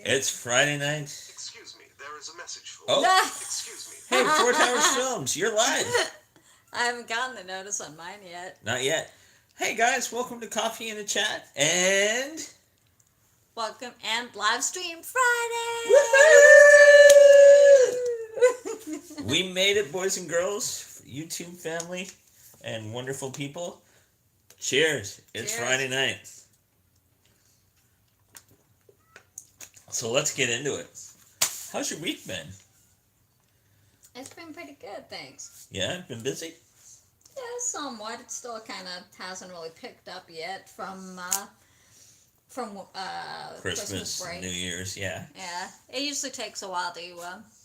It's Friday night. Excuse me, there is a message for Oh, you. Excuse me. hey, Four Towers Films, you're live. I haven't gotten the notice on mine yet. Not yet. Hey guys, welcome to Coffee and a Chat. And Welcome and live stream Friday. we made it, boys and girls, YouTube family, and wonderful people. Cheers! It's Cheers. Friday night. So let's get into it. How's your week been? It's been pretty good, thanks. Yeah, been busy. Yeah, somewhat. It still kind of hasn't really picked up yet from Christmas break. New Year's, yeah. Yeah, it usually takes a while to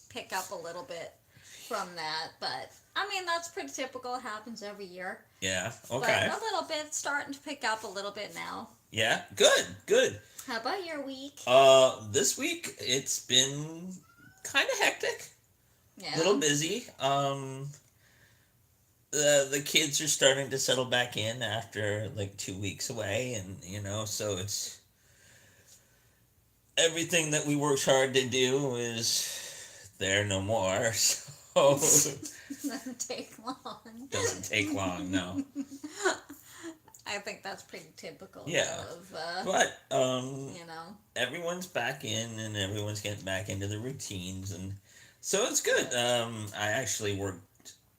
pick up a little bit from that, but I mean that's pretty typical. It happens every year. Yeah. Okay. But a little bit, starting to pick up a little bit now. Yeah. Good. How about your week? This week it's been kind of hectic. Yeah. A little busy. The kids are starting to settle back in after like 2 weeks away, and so it's everything that we worked hard to do is there no more. So Doesn't take long. doesn't take long, no. I think that's pretty typical. Yeah. Of, But you know. everyone's back in, and everyone's getting back into the routines, and so it's good. I actually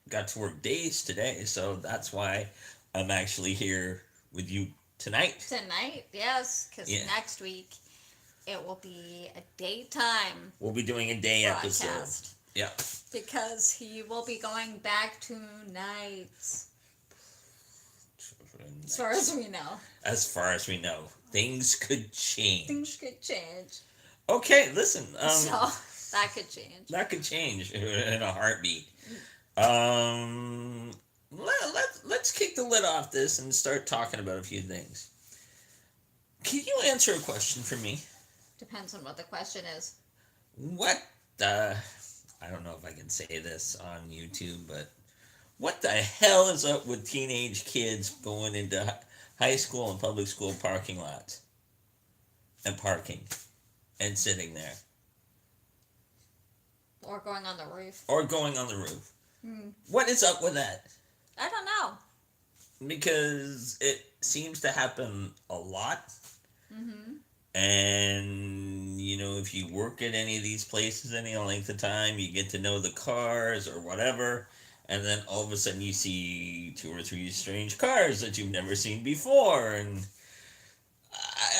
got to work days today, so that's why I'm actually here with you tonight. Tonight, yes, because next week it will be a daytime We'll be doing a day broadcast. episode. Yeah. Because he will be going back to nights. As far as we know. As far as we know. Things could change. Things could change. Okay, listen. So, that could change. That could change in a heartbeat. Let's kick the lid off this and start talking about a few things. Can you answer a question for me? Depends on what the question is. What the... I don't know if I can say this on YouTube, but what the hell is up with teenage kids going into high school and public school parking lots and parking and sitting there? Or going on the roof. Or going on the roof. What is up with that? I don't know. Because it seems to happen a lot. Mm-hmm. And, if you work at any of these places any length of time, you get to know the cars or whatever. And then all of a sudden you see 2 or 3 strange cars that you've never seen before. And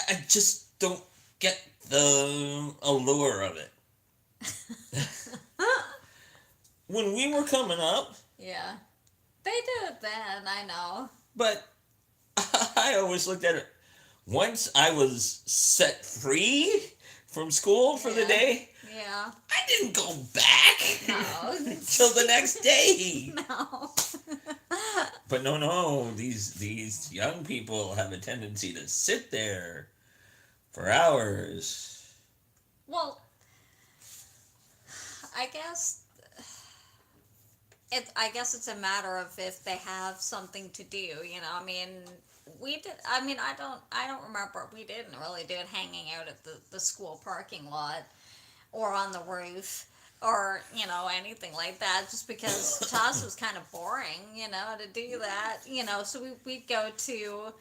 I just don't get the allure of it. When we were coming up... Yeah. They did it then, I know. But I always looked at it. Once I was set free from school for the day, yeah, I didn't go back. No. Until the next day. No. But no, these young people have a tendency to sit there for hours. Well, I guess it's a matter of if they have something to do, I mean, I don't remember. We didn't really do it hanging out at the school parking lot or on the roof or, anything like that, just because to us it was kind of boring, to do that, so we'd go to,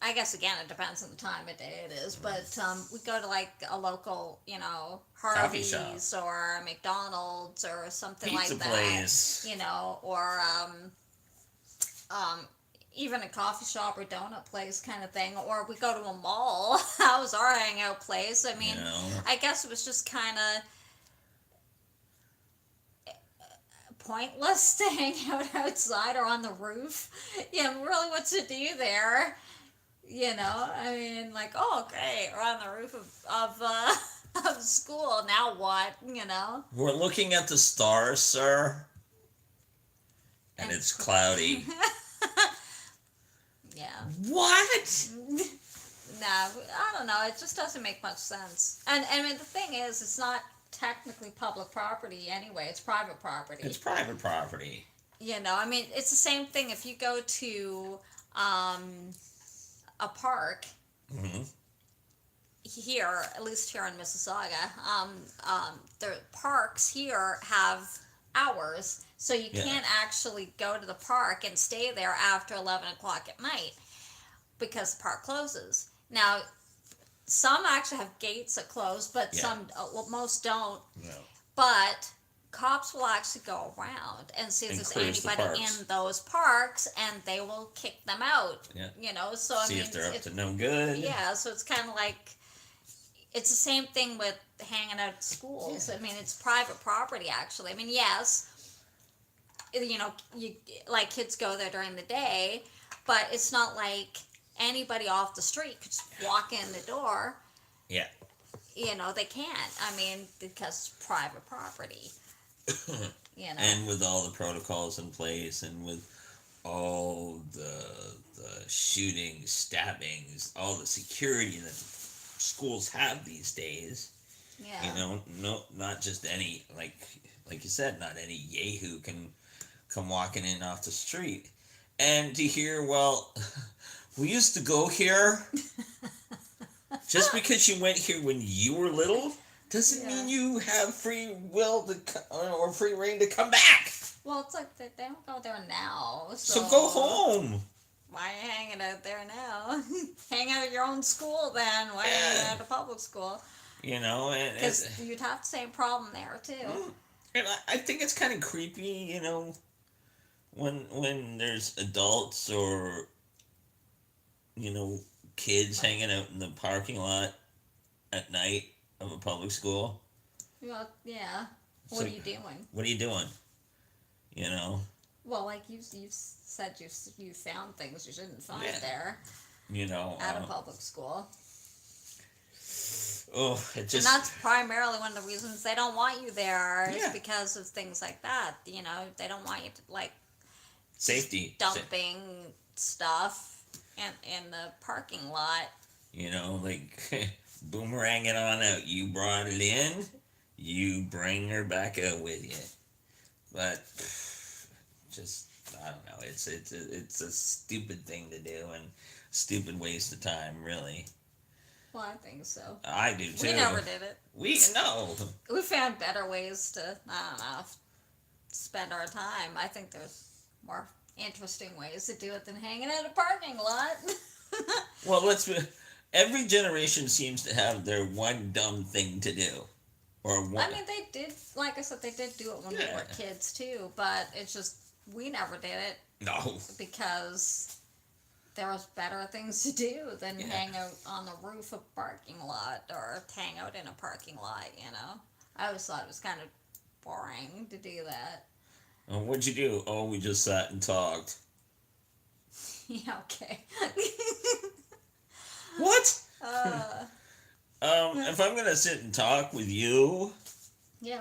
I guess, again, it depends on the time of day it is, but we go to, like, a local, Harvey's or a McDonald's or something Pizza like that. place. Or even a coffee shop or donut place kind of thing. Or we go to a mall. That was our hangout place. I mean, I guess it was just kind of pointless to hang out outside or on the roof. Really, what's to do there? I mean, like, oh, great, we're on the roof of school. Now what? We're looking at the stars, sir. And it's cloudy. Yeah. What? Nah, I don't know. It just doesn't make much sense. And I mean, the thing is, it's not technically public property anyway. It's private property. It's private property. I mean, it's the same thing if you go to a park. Mm-hmm. here, at least here in Mississauga, the parks here have hours, so you Yeah. can't actually go to the park and stay there after 11 o'clock at night because the park closes. Now, some actually have gates that close, but Yeah. some, well, most don't. No. But cops will actually go around and see if And there's clears the anybody parks. in those parks, and they will kick them out. Yeah. You know, so I See mean, if they're up it's, to no good. yeah, so it's kind of like it's the same thing with hanging out at schools. Yeah. I mean, it's private property actually. I mean, yes, you know, you like kids go there during the day, but it's not like anybody off the street could just walk in the door. Yeah. You know, they can't. I mean, because it's private property. You know. And with all the protocols in place, and with all the shootings, stabbings, all the security that schools have these days, Yeah. you know, no, not just any, like you said, not any yahoo can come walking in off the street. And to hear, well, we used to go here. Just because you went here when you were little doesn't Yeah. mean you have free will or free reign to come back. Well, it's like they don't go there now. So go home. Why are you hanging out there now? Hang out at your own school then. Why are you hanging out at a public school? You know, and Because you'd have the same problem there too. and I think it's kind of creepy, you know, when there's adults or, you know, kids hanging out in the parking lot at night of a public school. Well, yeah. So- What are you doing? What are you doing? You know, Well, like you said, you found things you shouldn't find Yeah. there you know. at a public school. It And just that's primarily one of the reasons they don't want you there is Yeah. because of things like that. You know, they don't want you to like safety. dumping stuff in the parking lot. You know, like boomerang it on out. You brought it in, you bring her back out with you. But just I don't know. It's a stupid thing to do and stupid waste of time. Really, Well, I think so. I do too. We never did it. We no. We found better ways to, I don't know, spend our time. I think there's more interesting ways to do it than hanging out a parking lot. Well, let's be. Every generation seems to have their one dumb thing to do, or one. I mean, they did, like I said, they did do it when we Yeah. were kids too, but it's just, we never did it no. because there was better things to do than Yeah. hang out on the roof of a parking lot or hang out in a parking lot, you know? I always thought it was kind of boring to do that. What'd you do? Oh, we just sat and talked. Yeah, okay. What? uh, If I'm gonna sit and talk with you, yeah,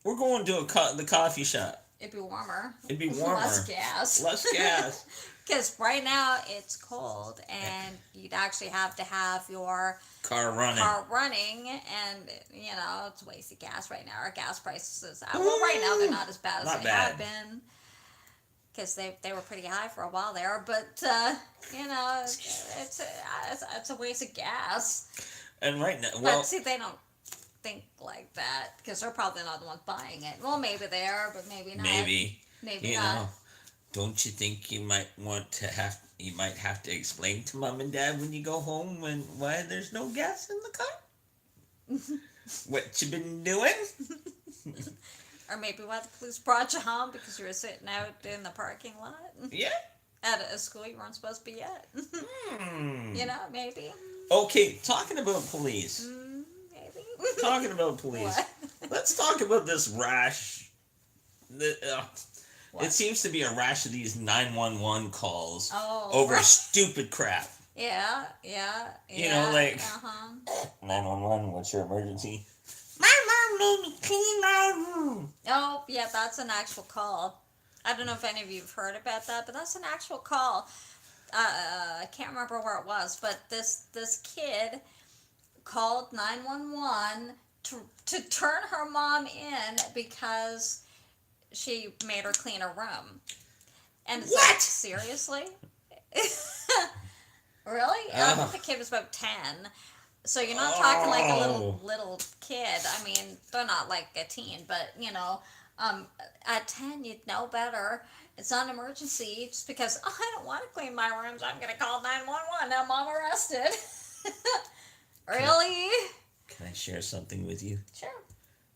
we're going to the coffee shop. it'd be warmer. It'd be warmer. Less gas. Less gas. Because right now it's cold and you'd actually have to have your Car running. car running, and you know it's a waste of gas right now. Our gas prices, well, right now they're not as bad as Not they bad. have been, because they were pretty high for a while there. But you know, it's a waste of gas. And right now, But well, see, they don't think like that because they're probably not the ones buying it. Well, maybe they are, but maybe not. maybe Maybe you not. know. Don't you think you might have to explain to mom and dad when you go home why there's no gas in the car? What you been doing? Or maybe why the police brought you home because you were sitting out in the parking lot Yeah. at a school you weren't supposed to be at. You know, maybe. Okay, talking about police. Maybe. Talking about police. What? Let's talk about this rash. What? It seems to be a rash of these 911 calls Oh. over stupid crap. Yeah, yeah, yeah. You know, like- Uh-huh. 911, what's your emergency? My mom made me clean my room. Oh, yeah, that's an actual call. I don't know if any of you have heard about that, but that's an actual call. I can't remember where it was, but this kid called 911 to turn her mom in because she made her clean her room. And it's like, What? seriously? Really? I Ugh. think the kid was about 10. So you're not talking like a Oh. little kid. I mean, they're not like a teen, but at 10 you'd know better. It's not an emergency just because I don't want to clean my rooms. I'm gonna call 911. Now I'm arrested. Can I, Really? can I share something with you? Sure.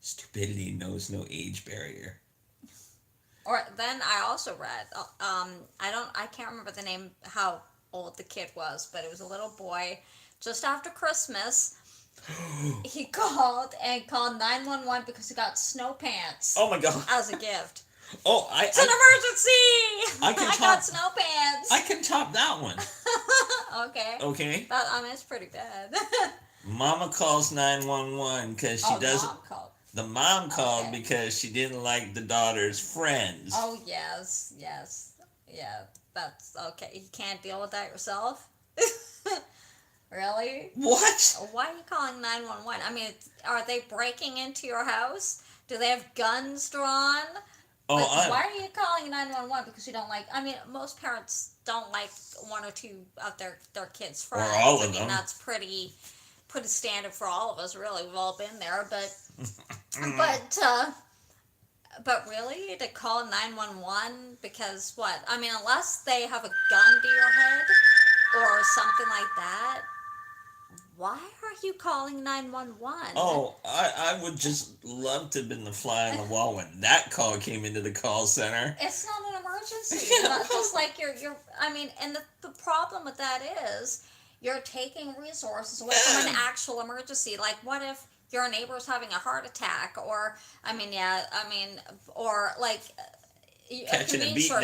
Stupidity knows no age barrier. Or then I also read. I can't remember the name how old the kid was, but it was a little boy. Just after Christmas, he called 911 because he got snow pants Oh my god. as a gift. Oh, It's an emergency! I can I top- got snow pants. I can top that one. Okay. Okay. That, I mean, it's pretty bad. Mama calls 911 because she Oh, doesn't. Mom called. The mom called Okay. because she didn't like the daughter's friends. Oh, yes. Yeah, that's okay. You can't deal with that yourself? Really? What? Why are you calling 911? I mean, are they breaking into your house? Do they have guns drawn? Oh, Like, why are you calling 911? Because you don't like. I mean, most parents don't like one or two of their kids' friends. all I of mean, them. that's pretty standard for all of us. Really, we've all been there. But really, to call 911 because what? I mean, unless they have a gun to your head or something like that. Why are you calling 911? Oh, I would just love to have been the fly on the wall when that call came into the call center. It's not an emergency. Just like you're. I mean, and the problem with that is you're taking resources away from an actual emergency. Like, what if your neighbor's having a heart attack, or or like Catching a beat down.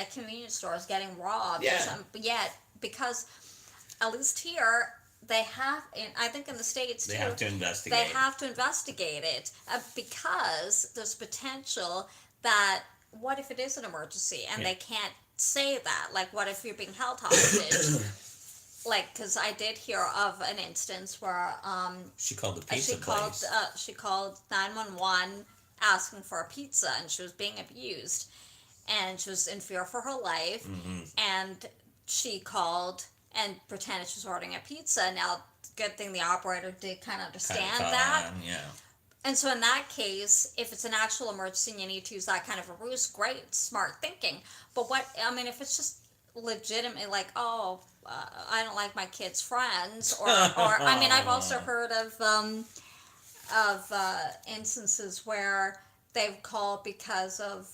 a convenience store is getting robbed. Yeah. Or something. But yet, because at least here they have, I think in the States They too, have to investigate. they have to investigate it because there's potential that what if it is an emergency and Yeah. they can't say that? Like, what if you're being held hostage? Like, because I did hear of an instance where She called the pizza place. she called 911 asking for a pizza and she was being abused and she was in fear for her life and she called and pretended she was ordering a pizza. Now, good thing the operator did kind of understand Kinda caught that. on, yeah. And so in that case, if it's an actual emergency and you need to use that kind of a ruse, great, smart thinking. But if it's just legitimately like, I don't like my kid's friends, or I've also heard of instances where they've called because of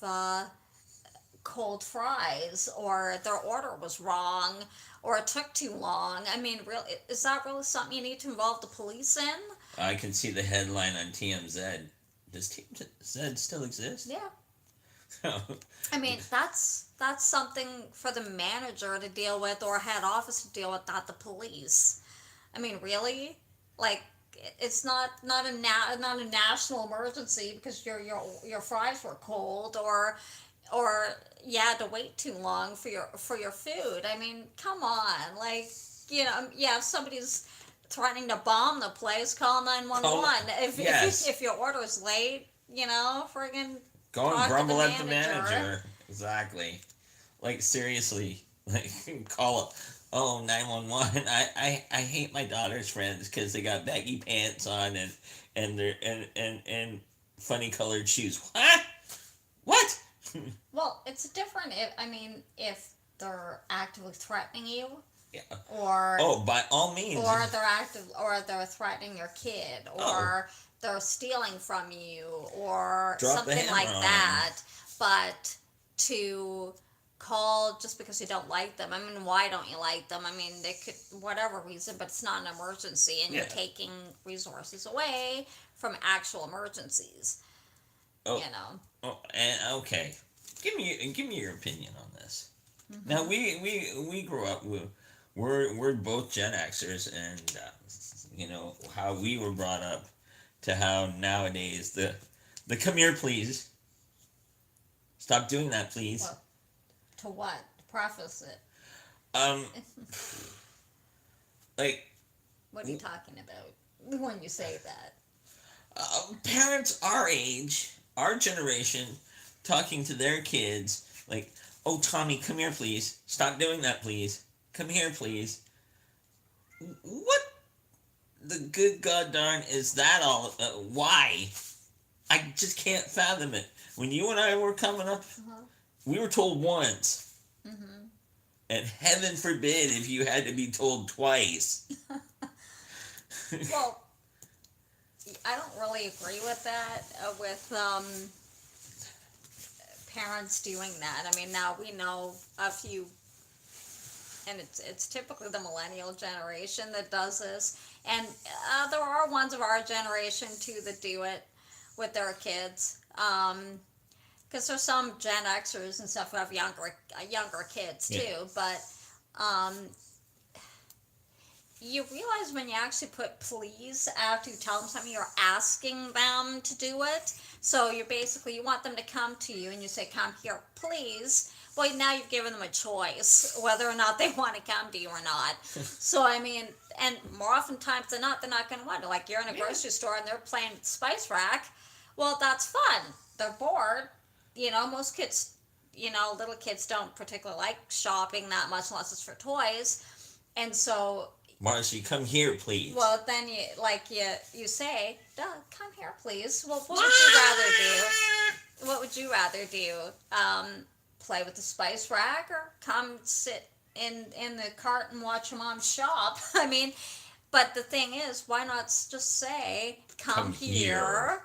cold fries, or their order was wrong, or it took too long. I mean, really, is that really something you need to involve the police in? I can see the headline on TMZ. Does TMZ still exist? Yeah. I mean, that's something for the manager to deal with or head office to deal with, not the police. I mean, really? Like, it's not a national emergency because your fries were cold, or you had to wait too long for your food. I mean, come on. Like, if somebody's threatening to bomb the place, call 911. Yes. If your order is late, friggin' Go and talk to grumble the at the manager. Exactly. Like, seriously. Like, call it. Oh, 911. I hate my daughter's friends because they got baggy pants on and they're and funny colored shoes. What? Well, it's different if they're actively threatening you, Yeah. or By all means. or they're threatening your kid, or they're stealing from you, or Drop the something like hammer on that. But to call just because you don't like them, I mean, why don't you like them? I mean, they could, whatever reason, but it's not an emergency, and you're Yeah. taking resources away from actual emergencies. Oh. You know. Oh, and okay. Give me your opinion on this. Now we grew up. We're both Gen Xers, and how we were brought up to how nowadays the come here please. Stop doing that, please. Well, to what? Preface it. Like, What are you talking about when you say that? parents our age, our generation, talking to their kids like, "Oh, Tommy, come here, please. Stop doing that, please. Come here, please." What? the good god darn is that all? Why? I just can't fathom it. When you and I were coming up, Uh-huh. we were told once, Mm-hmm. and heaven forbid if you had to be told twice. Well, I don't really agree with that. With parents doing that. I mean, now we know a few, and it's typically the millennial generation that does this, and there are ones of our generation too that do it with their kids. Because there's some Gen Xers and stuff who have younger kids too, Yeah. but um, you realize when you actually put please after you tell them something, you're asking them to do it. So you're basically, you want them to come to you and you say, come here, please. Well, now you've given them a choice whether or not they want to come to you or not. So, I mean, and more oftentimes than not, they're not going to want to. Like, you're in a grocery store and they're playing Spice Rack. Well, that's fun. They're bored. You know, most kids, little kids don't particularly like shopping that much unless it's for toys. And so, Marcy, come here, please. well, then you say, "Duh, come here, please." Well, what would you rather do? What would you rather do? Play with the Spice Rack or come sit in the cart and watch your mom shop? I mean, but the thing is, why not just say, "Come here," here.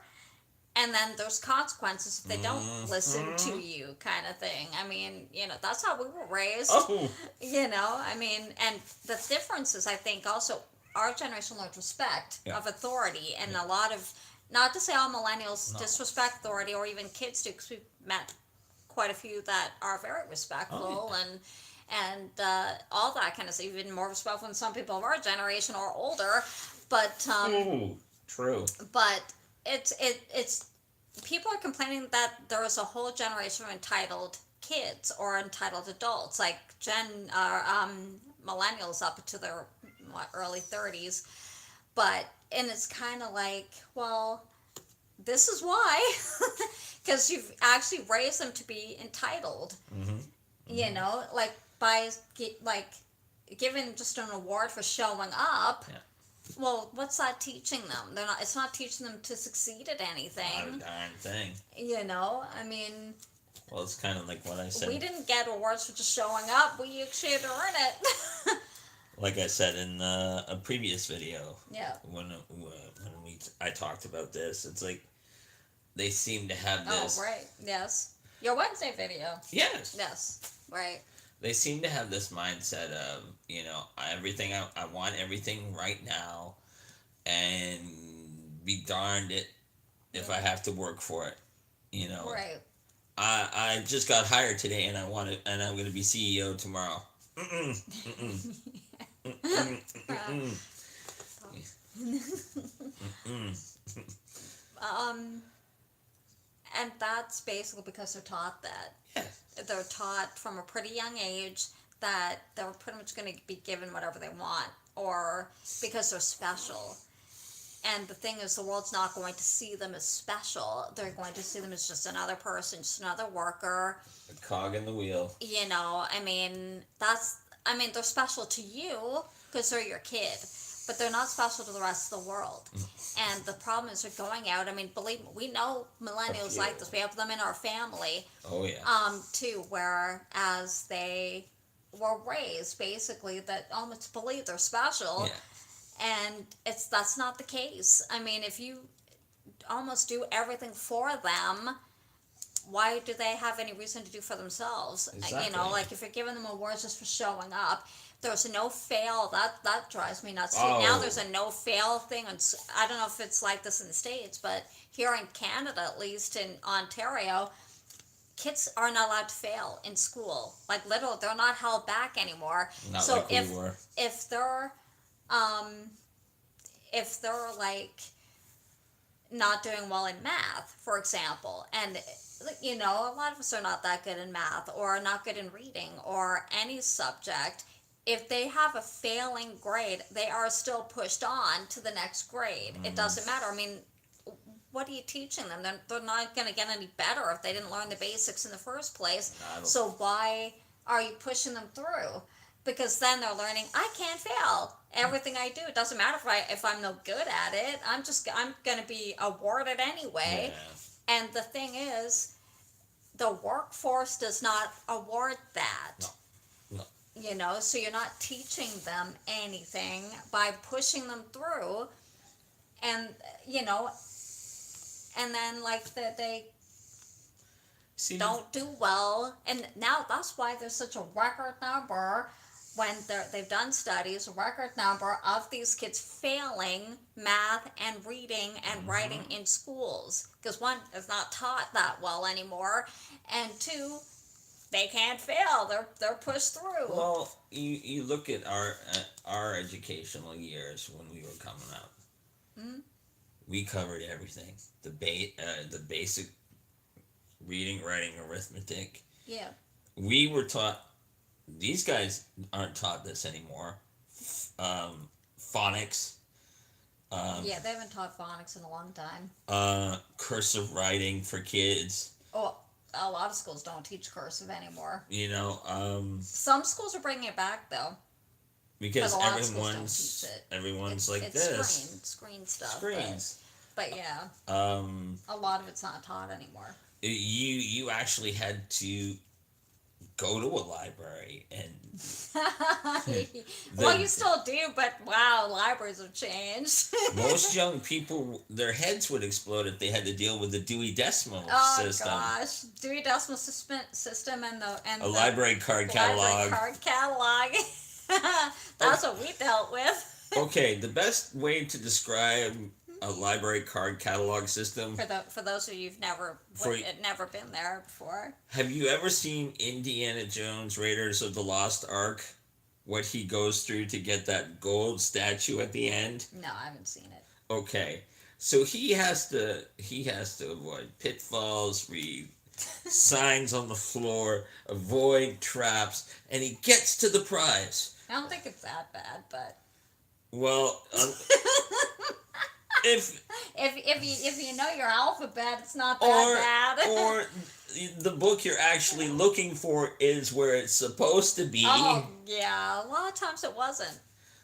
and then there's consequences if they don't listen to Mhm. you, kind of thing. I mean, that's how we were raised. Oh, I mean, and the difference is, I think, also our generation learned respect Yeah. of authority, and a lot of, not to say all millennials No. disrespect authority, or even kids do, because we've met quite a few that are very respectful, and all that kind of stuff, even more respectful than some people of our generation or older, but Ooh, true. but it's people are complaining that there is a whole generation of entitled kids or entitled adults, like millennials up to their early 30s, and it's kind of like, well, this is why, because you've actually raised them to be entitled, Mm-hmm. like by like giving just an award for showing up. Yeah. Well, what's that teaching them? They're not. It's not teaching them to succeed at Not a anything. darn thing. I mean, Well, it's kind of like what I said. we didn't get awards for just showing up. We actually had to earn it. Like I said in a previous video, Yeah. when I talked about this, it's like they seem to have Oh, this. right. Yes. Your Wednesday video. Yes. Yes. Right. They seem to have this mindset of, everything I want everything right now, and be darned it if I have to work for it. Right. I just got hired today, and I'm going to be CEO tomorrow. Mm-mm, mm-mm, mm-mm, mm-mm. And that's basically because they're taught that. Yes. They're taught from a pretty young age that they're pretty much going to be given whatever they want, or because they're special. And the thing is, the world's not going to see them as special. They're going to see them as just another person, just another worker. A cog in the wheel. They're special to you because they're your kid, but they're not special to the rest of the world. And the problem is, they're going out. I mean, believe me, we know millennials few. like this. We have them in our family, Oh yeah. too, whereas they were raised basically that almost believe they're special. Yeah. And that's not the case. I mean, if you almost do everything for them, why do they have any reason to do for themselves? Exactly. Like if you're giving them awards just for showing up, there's a no fail. That drives me nuts too. Oh. Now there's a no fail thing, and I don't know if it's like this in the States, but here in Canada, at least in Ontario, kids are not allowed to fail in school. Like literally, they're not held back anymore. Not So like we were. if they're like not doing well in math, for example, and a lot of us are not that good in math or not good in reading or any subject. If they have a failing grade, they are still pushed on to the next grade. It doesn't matter. I mean, what are you teaching them? They're not going to get any better if they didn't learn the basics in the first place. I don't- So why are you pushing them through? because then they're learning I can't fail. Everything I do, it doesn't matter if I'm no good at it. I'm gonna be awarded anyway. Yeah. And the thing is, the workforce does not award that. No. You know, so you're not teaching them anything by pushing them through, and you know, and then like they See, don't do well, and now that's why there's such a record number when they've done studies, a record number of these kids failing math and reading and writing in schools, because one is not taught that well anymore, and two, they can't fail. They're pushed through. well, you look at our educational years when we were coming up. Mhm. We covered everything. The basic reading, writing, arithmetic. Yeah. We were taught. These guys aren't taught this anymore. Phonics. Yeah, they haven't taught phonics in a long time. Cursive writing for kids. Oh, a lot of schools don't teach cursive anymore. You know, Some schools are bringing it back though. because But a lot of schools don't teach it. everyone's like It's this. screen stuff. Screens. But yeah, a lot of it's not taught anymore. You actually had to go to a library and Well, The- you still do, but wow, libraries have changed. most young people, their heads would explode if they had to deal with the Dewey Decimal Oh System. gosh, Dewey Decimal System and A the library card library catalog. card catalog. That's what we dealt with. Okay, the best way to describe a library card catalog system. For those of you who've never been there before. Have you ever seen Indiana Jones Raiders of the Lost Ark? What he goes through to get that gold statue at the end? No, I haven't seen it. Okay. So he has to avoid pitfalls, read signs on the floor, avoid traps, and he gets to the prize. I don't think it's that bad, but Well, if if you know your alphabet, it's not or that bad. or the book you're actually looking for is where it's supposed to be. Oh yeah, a lot of times it wasn't.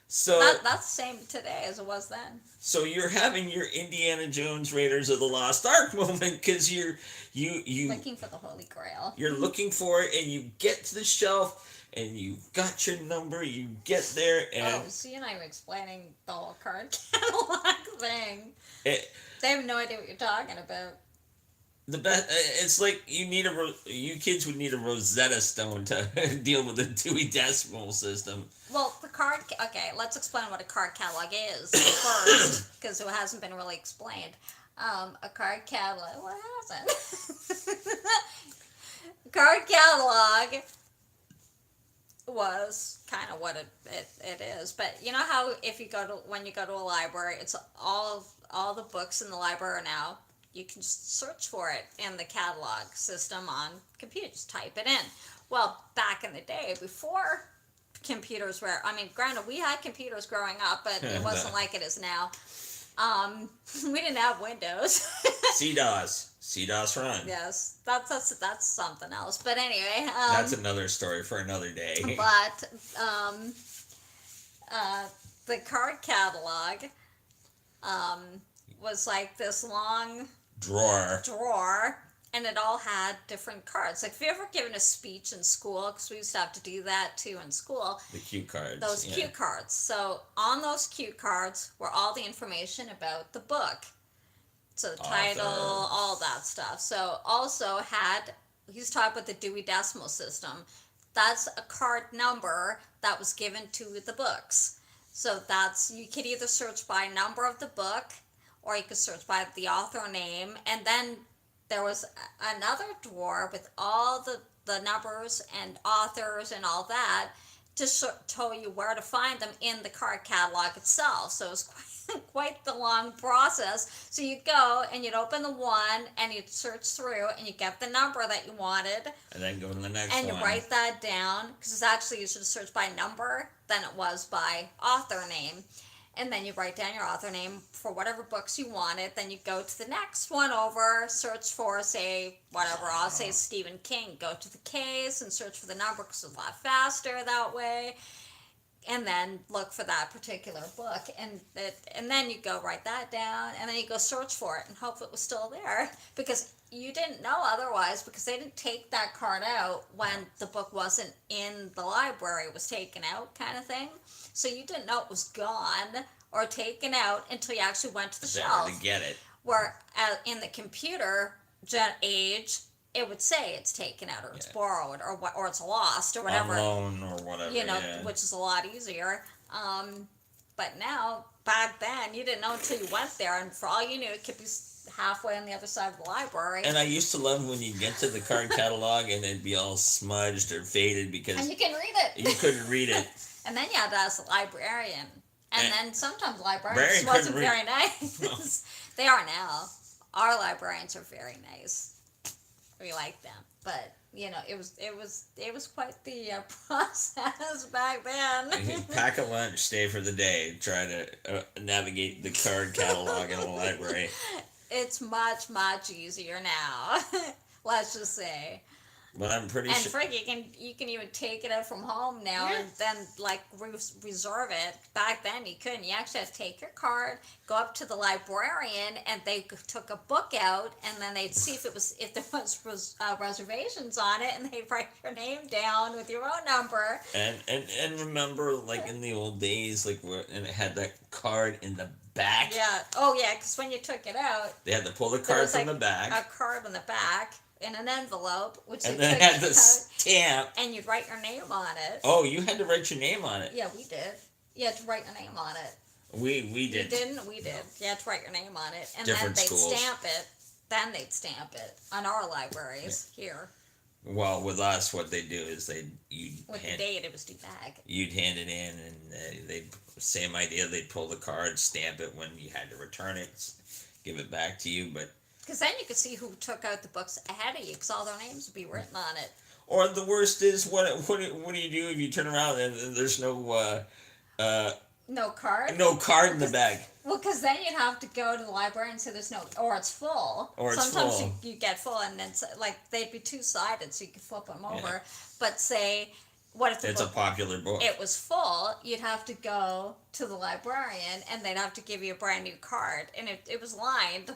So That's the same today as it was then. so you're having your Indiana Jones Raiders of the Lost Ark moment because you Looking for the Holy Grail. you're looking for it and you get to the shelf and you got your number, you get there and Oh, so you're not even explaining the whole card catalog thing. it, They have no idea what you're talking about. the best it's like you kids would need a Rosetta Stone to deal with the Dewey Decimal System. Well, okay, let's explain what a card catalog is first, because it hasn't been really explained. A card catalog, what hasn't? Card catalog was kind of what it is, but you know how when you go to a library, it's all the books in the library are now. You can just search for it in the catalog system on computer. Just type it in. Well, back in the day, before computers were, I mean, granted, we had computers growing up, but it wasn't like it is now. We didn't have Windows. CDOS run. Yes, that's something else. But anyway, That's another story for another day. but the card catalog was like this long drawer, and it all had different cards. Like, if you ever given a speech in school, because we used to have to do that too in school, The cue cards. those yeah. cue cards. So on those cue cards were all the information about the book. So the title, Author. all that stuff. So also he's talking about the Dewey Decimal System. That's a card number that was given to the books. So you could either search by number of the book, or you could search by the author name, and then there was another drawer with all the numbers and authors and all that to tell you where to find them in the card catalog itself. So it was quite the long process. So you'd go and you'd open the one and you'd search through and you get the number that you wanted, And then go to the next and one. you write that down, because it's actually easier to search by number than it was by author name. and then you write down your author name for whatever books you wanted. Then you go to the next one over, search for, say, whatever. I'll say Stephen King. Go to the case and search for the number because it's a lot faster that way. And then look for that particular book, and then you go write that down, and then you go search for it and hope it was still there, because you didn't know otherwise, because they didn't take that card out when the book wasn't in the library. It was taken out, kind of thing. So you didn't know it was gone or taken out until you actually went to the There shelf. to get it. Where in the computer age, it would say it's taken out, or it's borrowed, or it's lost, or whatever. On loan or whatever. You know, which is a lot easier. But now, back then, you didn't know until you went there, and for all you knew, it could be halfway on the other side of the library. And I used to love when you get to the card catalog and it'd be all smudged or faded because and you can read it. you couldn't read it. And then you had to ask the librarian. And then sometimes librarians Librarian wasn't couldn't very nice. No. They are now. Our librarians are very nice. We like them, but you know, it was quite the process back then. Pack a lunch, stay for the day, try to navigate the card catalog in a library. It's much easier now. Let's just say. But I'm pretty And sure. Frick, you can even take it out from home now and then like reserve it. Back then you couldn't. You actually had to take your card, go up to the librarian, and they took a book out, and then they'd see if there was reservations on it, and they'd write your name down with your own number. And remember, like in the old days, like and it had that card in the back. Yeah. Oh yeah, because when you took it out, They had to pull the there card was from like the back, a card in the back in an envelope, which and they then took it had the out, stamp. and you'd write your name on it. Oh, you had to write your name on it. Yeah, we did. You had to write your name on it. We You did. didn't? We did. You had to write your name on it. And Different then they'd schools. stamp it. Then they'd stamp it on our libraries here. Well, with us, what they do is you'd With hand, the date, it was due back. you'd hand it in, and they'd same idea. They'd pull the card, stamp it when you had to return it, give it back to you. But Because then you could see who took out the books ahead of you, because all their names would be written on it. or the worst is what do you do if you turn around and there's no No card? no card in the bag? Well, because then you'd have to go to the library and say there's no, or it's full. Or it's Sometimes full. You get full, and then like they'd be two-sided, so you could flip them over. Yeah. But say, what if the It's a book popular book. it was full? You'd have to go to the librarian, and they'd have to give you a brand new card, and it was lined,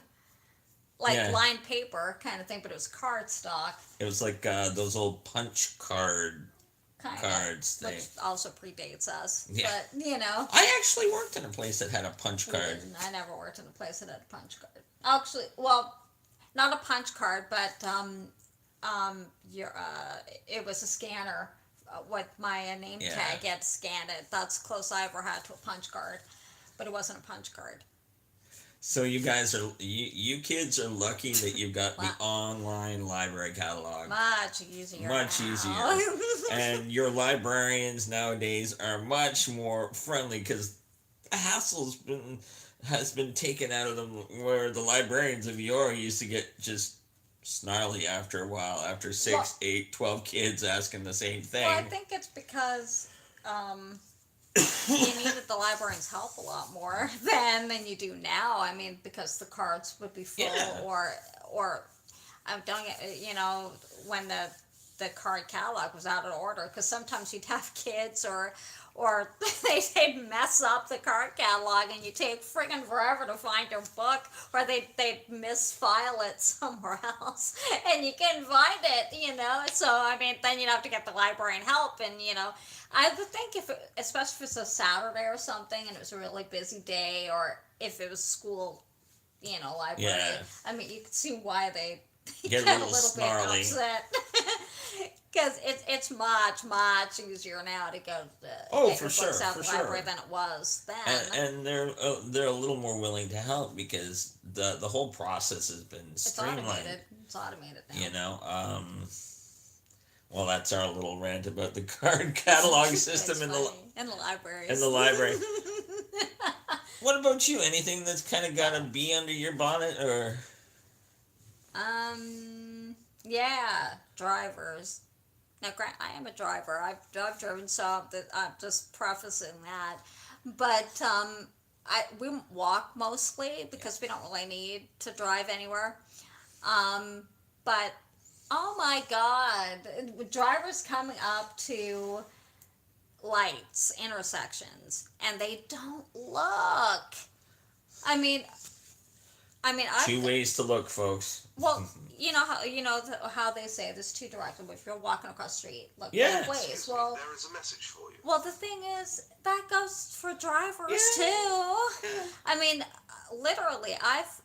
like Yeah. lined paper kind of thing, but it was card stock It was like those old punch card kind cards of, which thing. also predates us. Yeah. But you know. I actually worked in a place that had a punch We card. didn't. I never worked in a place that had a punch card. Actually, well, not a punch card, but it was a scanner with my name Yeah. tag. You had to scan it. That's the close I ever had to a punch card, but it wasn't a punch card. So you guys are you kids are lucky that you've got the Wow. online library catalog. Much easier. Much now. easier. And your librarians nowadays are much more friendly because the has been taken out of them, where the librarians of yore used to get just snarly after a while, after 6, Well- 8, 12 kids asking the same thing. Well, I think it's because you needed the librarian's help a lot more than you do now. I mean, because the cards would be full, Yeah. or don't get, you know, when the card catalog was out of order, because sometimes you'd have kids or they'd mess up the card catalog, and you take friggin' forever to find your book, or they'd misfile it somewhere else, and you couldn't find it, you know. So I mean, then you'd have to get the librarian help, and you know, I would think especially if it's a Saturday or something, and it was a really busy day, or if it was school, you know, library. Yeah. I mean, you could see why they Get a get little bit snarly. upset. Because it's much easier now to go to Oh, get for your sure, books out for the library sure. than it was then. And they're a little more willing to help because the whole process has been It's streamlined. automated. It's automated now. You know, well, that's our little rant about the card catalog system It's in funny. In the libraries. in the library. What about you? Anything that's kind of got a bee under your bonnet, or Yeah, drivers. Now, Grant, I am a driver. I've driven some. That I'm just prefacing that, but we walk mostly because we don't really need to drive anywhere. But oh my God, drivers coming up to lights, intersections, and they don't look. I mean, I Two ways to look, folks. well, how they say there's two directions. If you're walking across the street, look Yeah. both ways. Excuse me, Well, there is a message for you. well, the thing is that goes for drivers Yeah. too. I mean, literally, I've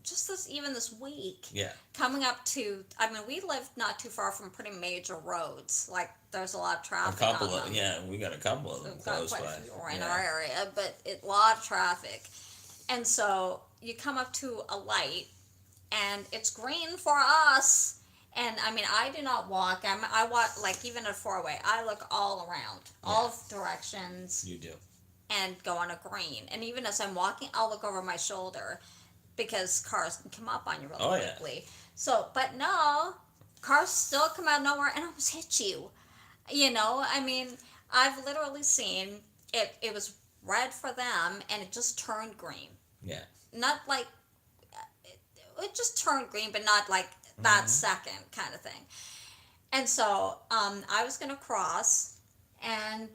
just this week Yeah. coming up to. I mean, we live not too far from pretty major roads. Like there's a lot of A traffic. couple on of them. yeah, we got a couple of them We've got close quite by. a few in Yeah. our area, but a lot of traffic. And so you come up to a light, and it's green for us. And I mean, I do not walk. I walk like even at a four-way. I look all around, all directions, You do. and go on a green. And even as I'm walking, I'll look over my shoulder because cars can come up on you really Oh, yeah. quickly. So, but no, cars still come out of nowhere and almost hit you. I mean, I've literally seen it. It was red for them, and it just turned green. Yeah. Not like it just turned green, but not like that second kind of thing. And so I was gonna cross, and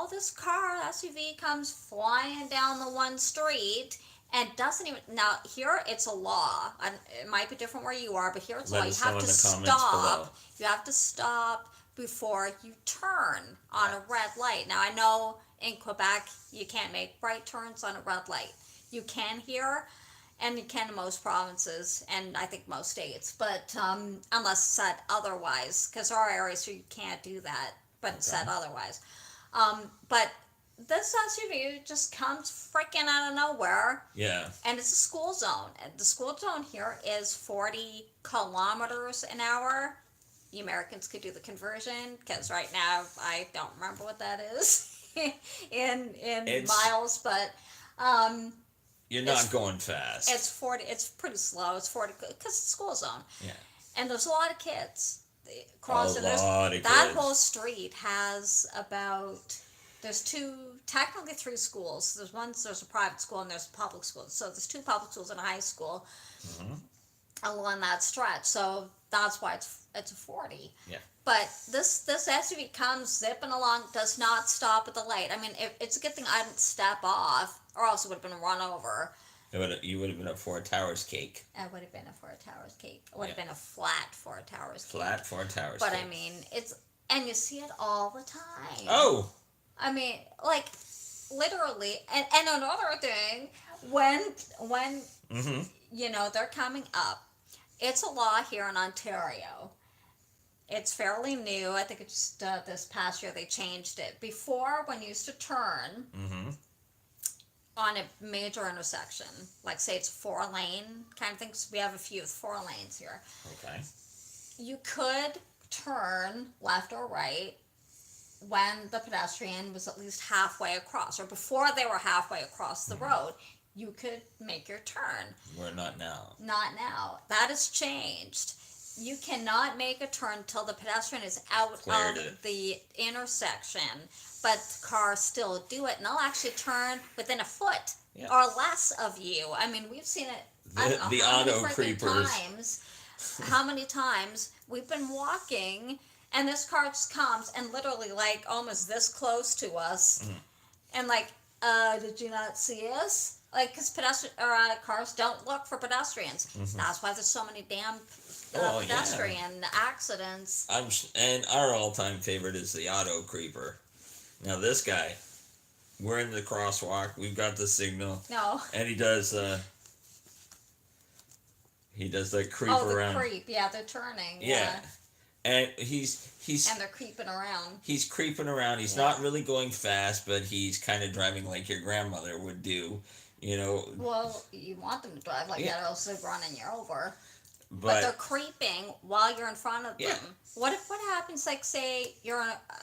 this car SUV comes flying down the one street and doesn't even. Now here it's a law, and it might be different where you are, but here it's a Let law. You us know have in to the comments stop. below. You have to stop before you turn on a red light. Now I know in Quebec you can't make right turns on a red light. You can here, and you can in most provinces, and I think most states, but unless said otherwise, because there are areas where you can't do that, but it's said otherwise. But this SUV just comes freaking out of nowhere, Yeah. and it's a school zone. And the school zone here is 40 kilometers an hour. You Americans could do the conversion, because right now I don't remember what that is in It's- miles, but You're It's- not going fast. it's 40. It's pretty slow. It's 40 because it's a school zone, yeah. and there's a lot of kids crossing. lot of That kids. whole street has about. There's technically three schools. There's a private school and there's a public school. So there's two public schools and a high school along that stretch. So that's why it's a 40. Yeah. But this SUV comes zipping along, does not stop at the light. I mean, it's a good thing I didn't step off, or else it would have been run over. You would have been a Four Towers cake. It would have been a Four Towers cake. It would have been a flat Four Towers cake. Flat Four Towers But cake. I mean, and you see it all the time. Oh! I mean, like, literally. And another thing, when Mm-hmm. they're coming up, it's a law here in Ontario. It's fairly new. I think it's just this past year they changed it. Before, when you used to turn Mm-hmm. on a major intersection, like say it's 4-lane kind of thing, 'cause we have a few 4 lanes here, Okay. you could turn left or right when the pedestrian was at least halfway across, or before they were halfway across the road, you could make your turn. We're not now. Not now. That has changed. You cannot make a turn till the pedestrian is out Cleared of it. the intersection, but cars still do it, and they'll actually turn within a foot Yeah. or less of you. I mean, we've seen it. I don't know The how many auto freaking creepers. times. How many times we've been walking, and this car just comes and literally like almost this close to us, Mm-hmm. and like, did you not see us? Like, because cars don't look for pedestrians. That's why there's so many damn Oh, yeah. pedestrian accidents. And our all-time favorite is the auto creeper. Now this guy, we're in the crosswalk. We've got the signal, No. and he does the creep Oh, the around. creep. Yeah, they're turning. Yeah. And he's And they're creeping around. he's creeping around. He's Yeah. not really going fast, but he's kind of driving like your grandmother would do, Well, you want them to drive like Yeah. that, or else they're running you over. But they're But creeping while you're in front of them. Yeah. What happens, like, say you're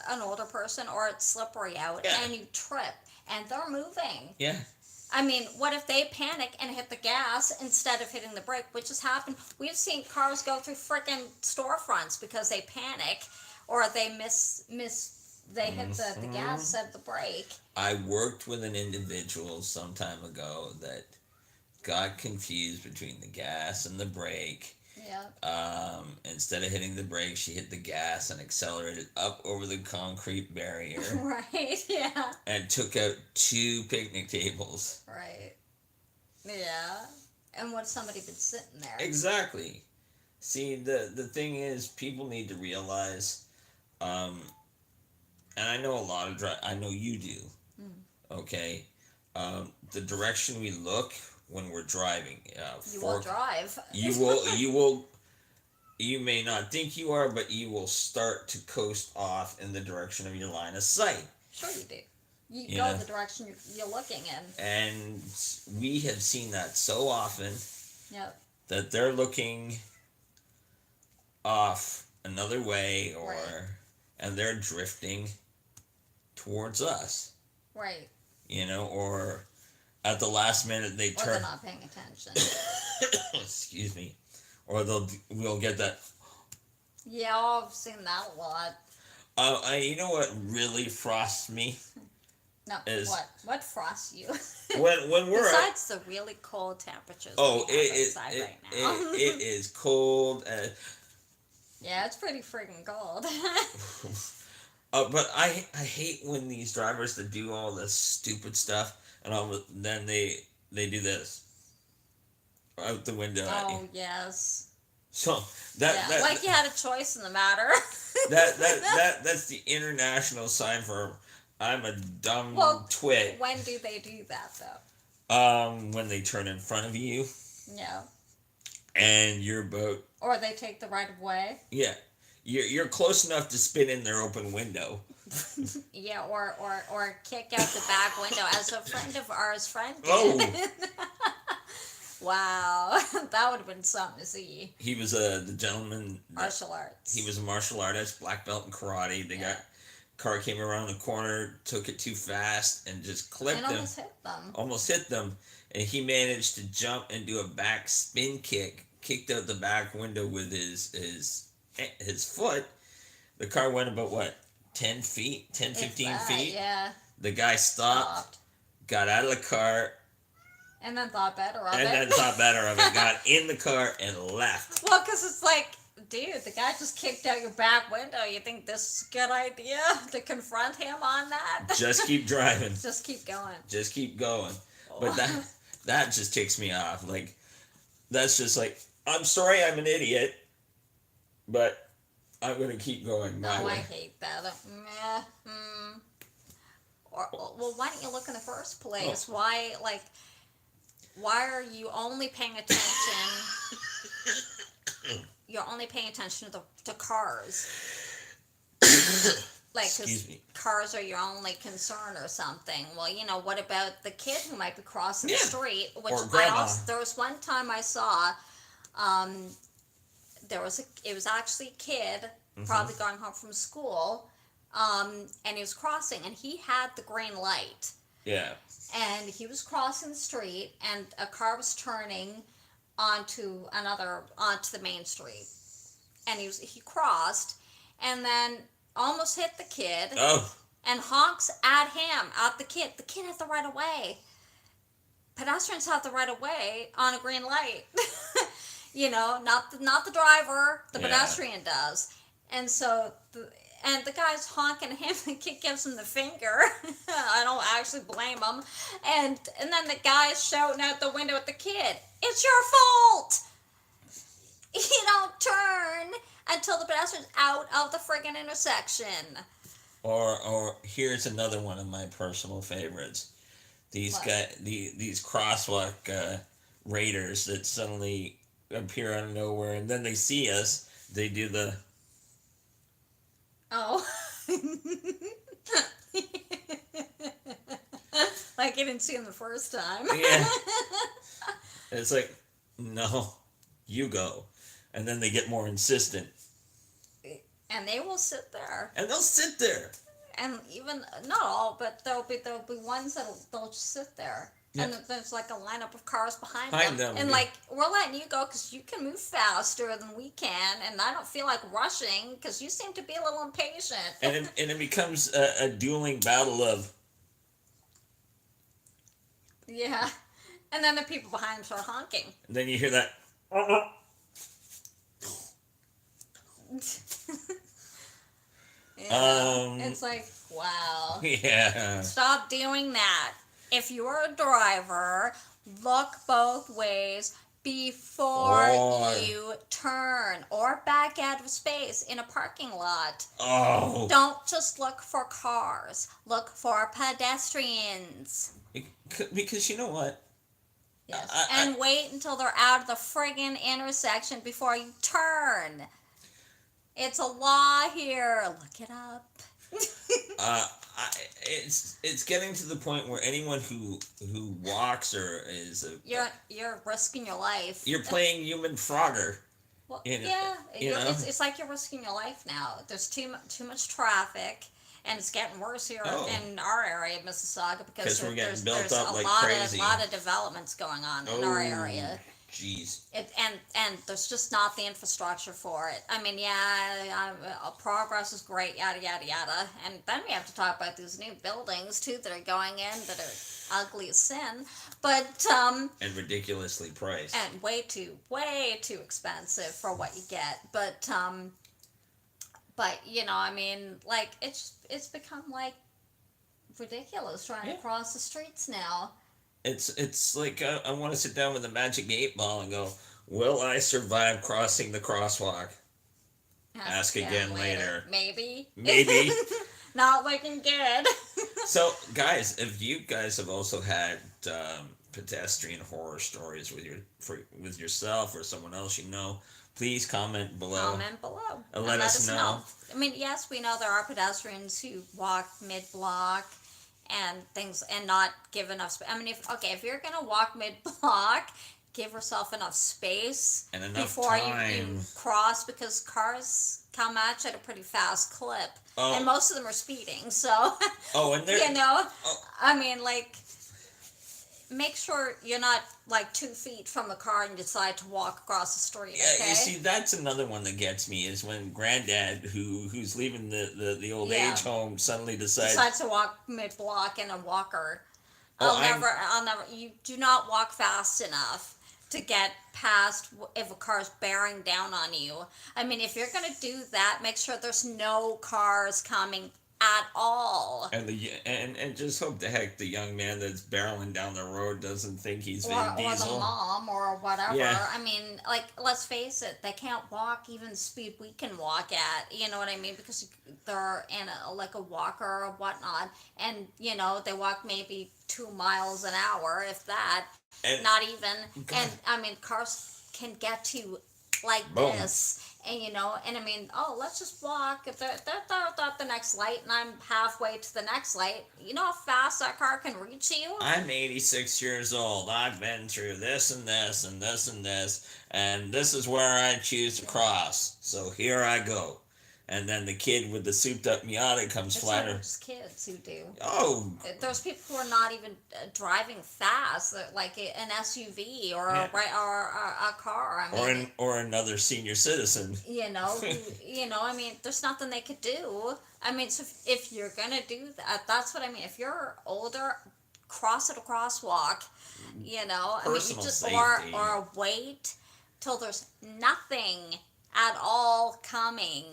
an older person or it's slippery out Yeah. and you trip and they're moving? yeah, I mean, what if they panic and hit the gas instead of hitting the brake, which has happened? We've seen cars go through freaking storefronts because they panic or they they hit the gas at the brake. I worked with an individual some time ago that got confused between the gas and the brake. Yep. Instead of hitting the brake, she hit the gas and accelerated up over the concrete barrier Right. Yeah. and took out 2 picnic tables. Right. Yeah. And what somebody been sitting there? Exactly. See, the thing is, people need to realize, and I know a lot of I know you do. Okay, the direction we look when we're driving. You will drive. You may not think you are, but you will start to coast off in the direction of your line of sight. Sure you do. You Yeah. go the direction you're looking in. And we have seen that so often Yep. that they're looking off another way, Right. and they're drifting towards us, Right. or at the last minute they Or they're turn. not paying attention. Excuse me, or we'll get that. Yeah, I've seen that a lot. You know what really frosts me No, Is- what frosts you? when we're Besides the really cold temperatures oh we have it outside it, right now. it is cold. Yeah, it's pretty freaking cold. But I hate when these drivers that do all this stupid stuff and then they do this out the window at Oh you. yes. So Yeah, like you had a choice in the matter. that's the international sign for I'm a dumb Well, twit. When do they do that though? When they turn in front of you Yeah. and you're about Or they take the right of way. you're close enough to spin in their open window. Yeah, or kick out the back window, as a friend of ours did. Oh. Wow, that would have been something to see. He was the gentleman. Martial arts. He was a martial artist, black belt in karate. Car came around the corner, took it too fast, and just clipped and him. almost hit them. And he managed to jump and do a back spin kick, kicked out the back window with his foot. The car went about what, 10 feet, 10, 15 feet. Yeah. The guy stopped, got out of the car, and then thought better of it. and then thought better of it. Got in the car and left. Well, because it's like, dude, the guy just kicked out your back window. You think this is a good idea to confront him on that? Just keep driving. Just keep going. Just keep going. But that just ticks me off. Like, that's just like, I'm sorry I'm an idiot, but I'm going to keep going my No, way. I hate that. Well, why don't you look in the first place? Oh. Why are you only paying attention? You're only paying attention to cars. Like, 'cause Excuse me. cars are your only concern or something. Well, what about the kid who might be crossing the Yeah. street? Which Or grandma. there was one time I saw, it was actually a kid, probably going home from school, and he was crossing, and he had the green light. Yeah. And he was crossing the street, and a car was turning onto the main street, and he crossed, and then almost hit the kid, Oh. and honks at him, at the kid. The kid had the right of way. Pedestrians have the right of way on a green light. Not the driver. The Yeah. pedestrian does, and so. And the guy's honking at him, the kid gives him the finger. I don't actually blame him. And then the guy's shouting out the window at the kid, "It's your fault! You don't turn until the pedestrian's out of the friggin' intersection." Or here's another one of my personal favorites. These What? these crosswalk raiders that suddenly appear out of nowhere, and then they see us. They do the Oh. Like you didn't see him the first time. Yeah. It's like, no, you go, and then they get more insistent, And they will sit there. and they'll sit there. And even not all, but there'll be ones they'll just sit there. And there's like a lineup of cars behind Behind them. them, And yeah. like, we're letting you go because you can move faster than we can. And I don't feel like rushing because you seem to be a little impatient. And it becomes a dueling battle of Yeah. And then the people behind them start honking. then you hear that Yeah. It's like, wow. yeah. Stop doing that. If you're a driver, look both ways before Or- you turn or back out of space in a parking lot. Oh. Don't just look for cars. Look for pedestrians. Because you know what? Yes. I- And wait until they're out of the friggin' intersection before you turn. It's a law here. Look it up. It's getting to the point where anyone who walks or is You're risking your life. you're playing human Frogger. Well, You know- yeah, you know? it's like you're risking your life now. There's too much traffic, and it's getting worse here Oh. in our area of Mississauga because 'Cause we're getting there's, built there's up a like lot crazy. of lot of developments going on in our area. Jeez. And there's just not the infrastructure for it. I mean, yeah, progress is great, yada yada yada, and then we have to talk about these new buildings too that are going in that are ugly as sin, but And ridiculously priced. and way too expensive for what you get. But you know, I mean, like it's become like ridiculous trying Yeah. to cross the streets now. It's like I want to sit down with a magic 8-ball and go, will I survive crossing the crosswalk? Ask again later. Maybe. Maybe. Not looking good. So, guys, if you guys have also had pedestrian horror stories with yourself or someone else you know, please comment below. Comment below. And let us know. I mean, yes, we know there are pedestrians who walk mid-block and things and not give enough space. I mean, if you're gonna walk mid-block, give yourself enough space And enough before you time. cross, because cars come at you at a pretty fast clip, Oh. and most of them are speeding. So, Oh, and there. you know, Oh. I mean, like, make sure you're not like 2 feet from the car and decide to walk across the street. Yeah, Okay? you see, that's another one that gets me is when Granddad, who's leaving the old Yeah. age home, suddenly decides. Decides to walk mid-block in a walker. Oh, I'll never. You do not walk fast enough to get past if a car's bearing down on you. I mean, if you're gonna do that, make sure there's no cars coming at all. And just hope the heck the young man that's barreling down the road doesn't think he's Vin Or the Diesel. mom or whatever. Yeah. I mean, like, let's face it, they can't walk even the speed we can walk at. You know what I mean? Because they're in like a walker or whatnot, and you know they walk maybe 2 miles an hour, if that. And- Not even. God. And I mean, cars can get to like Boom. this. And you know, and I mean, oh, let's just walk. If they're at the next light, and I'm halfway to the next light, you know how fast that car can reach you? I'm 86 years old. I've been through this and this and this and this, and this is where I choose to cross. So here I go. And then the kid with the souped-up Miata comes It's not flying. just kids who do. Oh, There's people who are not even driving fast, like an SUV or Yeah. a car. I mean, or another senior citizen. you know, I mean, there's nothing they could do. I mean, so if you're gonna do that, that's what I mean. If you're older, cross at a crosswalk. You know, Personal I mean, you just safety. or wait till there's nothing at all coming.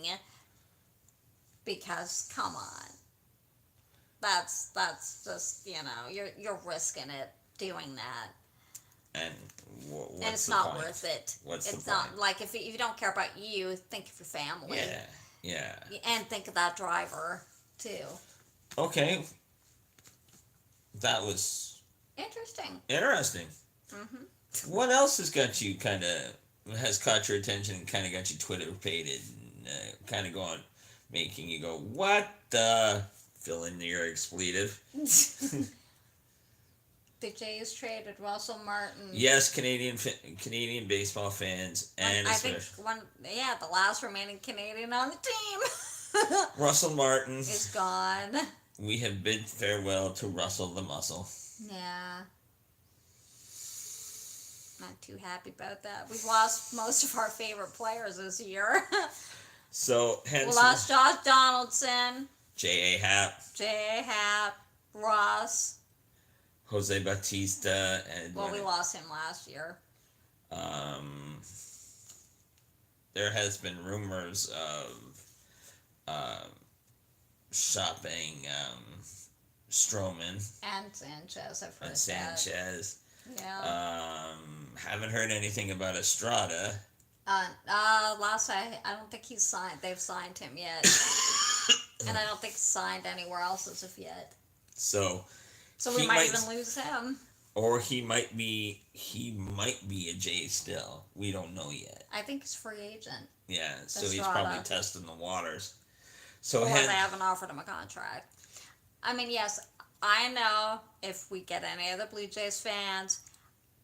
Because come on, that's just, you know, you're risking it doing that. And what's And it's the not point? worth it. What's it's the not point? like if you don't care about you, think of your family. Yeah. And think of that driver too. Okay. That was Interesting. interesting. Mhm. What else has got you has caught your attention and kind of got you Twitter pated and kind of going, making you go, what the? Fill in your expletive. The Jays traded Russell Martin. Yes, Canadian baseball fans and I think the last remaining Canadian on the team Russell Martin. is gone. We have bid farewell to Russell the Muscle. Yeah. Not too happy about that. We've lost most of our favorite players this year. So We hence lost Josh Donaldson, J.A. Happ, J.A. Happ, Ross. Jose Bautista, and Well, we lost him last year. um, there has been rumors of um, shopping Stroman And Sanchez, I've heard and that. Sanchez. Yeah. Haven't heard anything about Estrada. Last I don't think he's signed. They've signed him yet, and I don't think he's signed anywhere else as of yet. So So we he might even lose him. or he might be a J still. We don't know yet. I think he's free agent, Yeah, so he's Estrada. probably testing the waters. So or hen- they haven't offered him a contract. I mean, yes, I know if we get any other Blue Jays fans,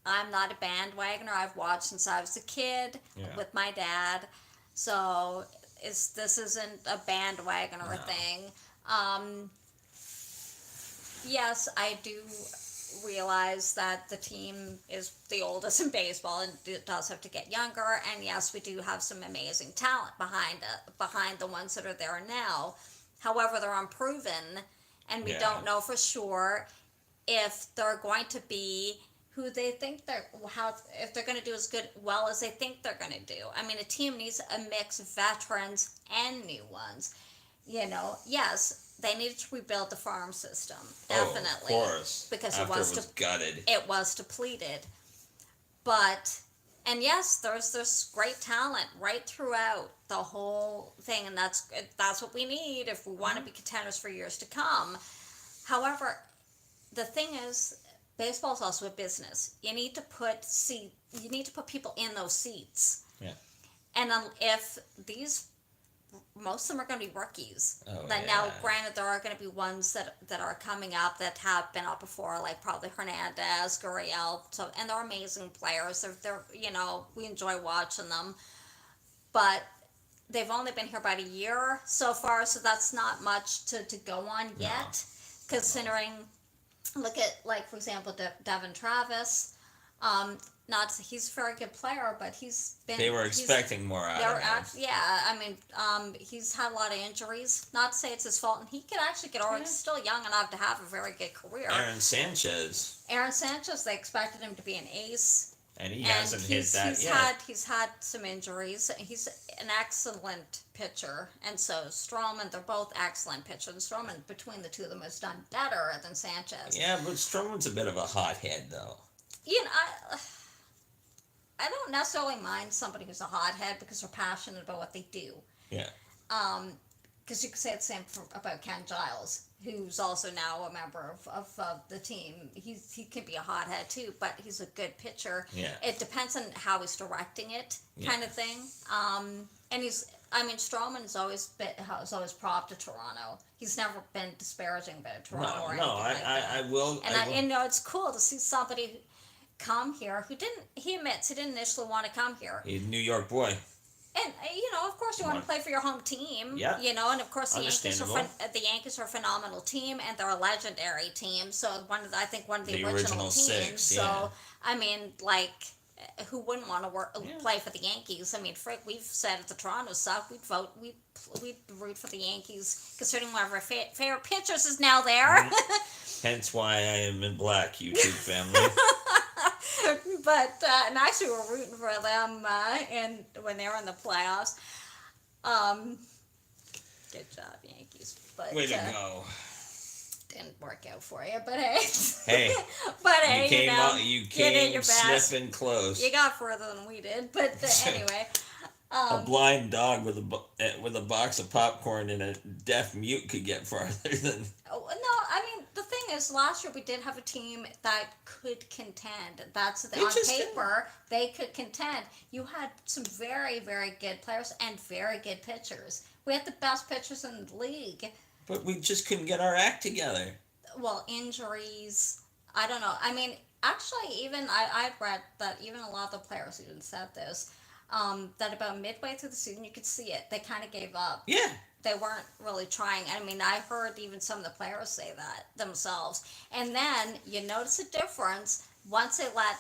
I'm not a bandwagoner. I've watched since I was a kid Yeah. with my dad, so this isn't a bandwagoner No. thing. Yes, I do realize that the team is the oldest in baseball and it does have to get younger. And yes, we do have some amazing talent behind the ones that are there now. However, they're unproven, and we Yeah. don't know for sure if they're going to be who they think if they're going to do as well as they think they're going to do. I mean, a team needs a mix of veterans and new ones. Yes, they needed to rebuild the farm system, definitely, of course, because after it was gutted. it was depleted. But and yes, there's great talent right throughout the whole thing, and that's what we need if we want to be contenders for years to come. However, the thing is, baseball is also a business. You need to put people in those seats. Yeah. And if most of them are going to be rookies. Oh, Now, yeah. granted, there are going to be ones that are coming up that have been up before, like probably Hernandez, Gurriel. So, and they're amazing players. They're we enjoy watching them, but they've only been here about a year so far, so that's not much to go on yet. Considering, look at, like, for example, Devin Travis. He's a very good player, but They were expecting more out of him. I mean, he's had a lot of injuries. Not to say it's his fault, and he could actually get over. He's still young enough to have a very good career. Aaron Sanchez, They expected him to be an ace, and he and hasn't hit that yet. he's had some injuries. He's an excellent pitcher, and so Stroman. They're both excellent pitchers. Stroman, between the two of them, has done better than Sanchez. Yeah, but Stroman's a bit of a hothead, though. I don't necessarily mind somebody who's a hothead because they're passionate about what they do. Yeah. Because you could say the same about Ken Giles, who's also now a member of the team. He can be a hothead too, but he's a good pitcher. Yeah. It depends on how he's directing it, kind of thing. And Stroman has always propped to Toronto. He's never been disparaging about Toronto or anything like that. I will. And it's cool to see somebody come here he admits he didn't initially want to come here. He's a New York boy. And of course you want to play for your home team. Yeah. And of course the Understandable. Yankees are a phenomenal team, and they're a legendary team. So one of the The original original teams. six, So yeah. I mean, like, who wouldn't want to play for the Yankees? I mean, frick, we've said if the Toronto suck, we'd root for the Yankees, considering one of our favorite pitchers is now there. Hence why I am in black, YouTube family. But and actually, we're rooting for them when they're in the playoffs. Good job, Yankees. But Way to go. didn't work out for you. But hey, Hey, but hey, you you did came your best. sniffing close. You got further than we did. But anyway, A blind dog with a box of popcorn and a deaf mute could get farther than. no, I mean the thing is, last year we did have a team that could contend. On paper they could contend. You had some very, very good players and very good pitchers. We had the best pitchers in the league. But we just couldn't get our act together. Well, injuries. I don't know. I mean, actually, even I've read that even a lot of the players who even said this, that about midway through the season you could see it. They kind of gave up. Yeah. They weren't really trying. I mean, I heard even some of the players say that themselves. And then you notice a difference once they let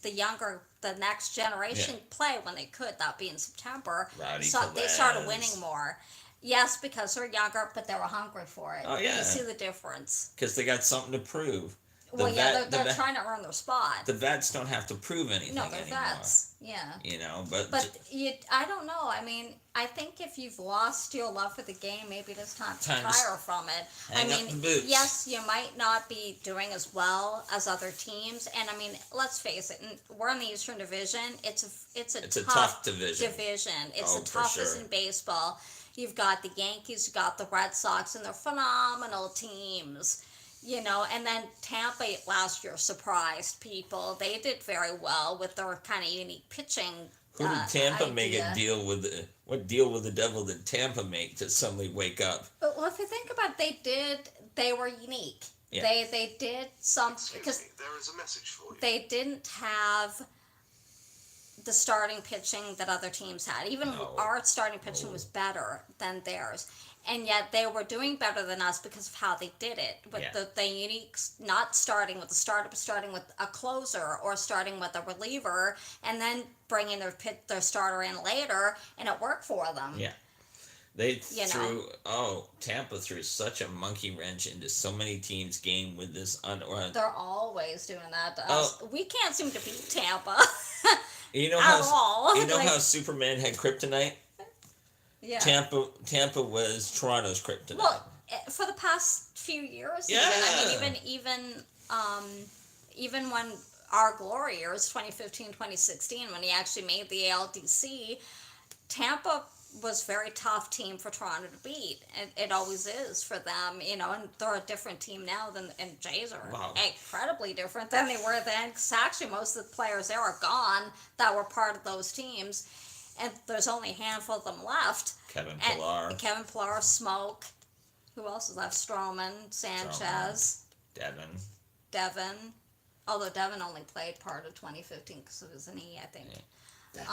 the next generation play when they could. That be in September. Rowdy So they started Tellez. winning more. Yes, because they're younger, but they were hungry for it. Oh, yeah. You see the difference. Because they got something to prove. Well, yeah, they're trying to earn their spot. The vets don't have to prove anything No, they're anymore. vets. Yeah. But I don't know. I mean, I think if you've lost your love for the game, maybe it's time to Time to retire from it. hang up the boots. Yes, you might not be doing as well as other teams, and I mean, let's face it. We're in the Eastern Division. It's a tough division. It's Oh, the for toughest sure. in baseball. You've got the Yankees, you've got the Red Sox, and they're phenomenal teams. And then Tampa last year surprised people. They did very well with their kind of unique pitching. Who did Tampa make idea. a deal with? What deal with the devil did Tampa make to suddenly wake up? But well, if you think about it, they were unique. Yeah. They did some Excuse because me, there is a message for you. they didn't have the starting pitching that other teams had. Even No. our starting pitching was better than theirs. And yet they were doing better than us because of how they did it. With Yeah. the unique, not starting with the starter, but starting with a closer or starting with a reliever and then bringing their starter in later, and it worked for them. Yeah. They You threw Tampa threw such a monkey wrench into so many teams' game with this They're always doing that to Oh. us. We can't seem to beat Tampa you know at how all. you know Like, how Superman had kryptonite? yeah. Tampa was Toronto's kryptonite. Well, for the past few years, Yeah. even when our glory years, 2015, 2016, when he actually made the ALDC, Tampa was a very tough team for Toronto to beat. It always is for them, and they're a different team now and Jays are Wow. incredibly different than they were then, because actually most of the players there are gone that were part of those teams, and there's only a handful of them left. Kevin And Pillar, Kevin Pillar, Smoke. Who else is left? Stroman, Sanchez, Devin. Although Devin only played part of 2015 because of his knee, I think. Yeah.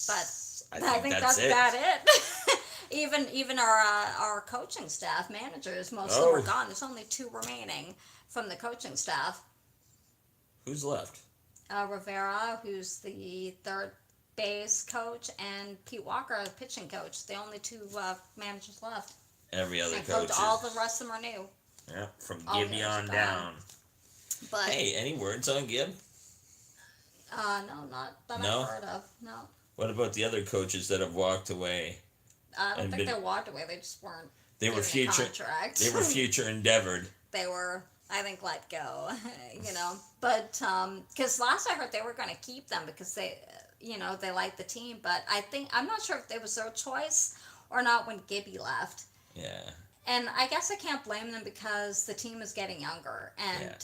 But I I think that's that's it. about it. even our coaching staff, managers, most of them are Oh. gone. There's only 2 remaining from the coaching staff. Who's left? Rivera, who's the third base coach, and Pete Walker, the pitching coach. The only 2 managers left. Every other And coach. all the rest of them are new. Yeah, from all Gibby the on others are down. But Hey, any words on Gib? no, not that No? I've heard of. No, What about the other coaches that have walked away? I don't And think been- they walked away. They just weren't. They were given a future. contract. They were future endeavored. They were, I think, let go. But because last I heard they were going to keep them because they, they liked the team. But I'm not sure if it was their choice or not when Gibby left. Yeah. And I guess I can't blame them because the team is getting younger and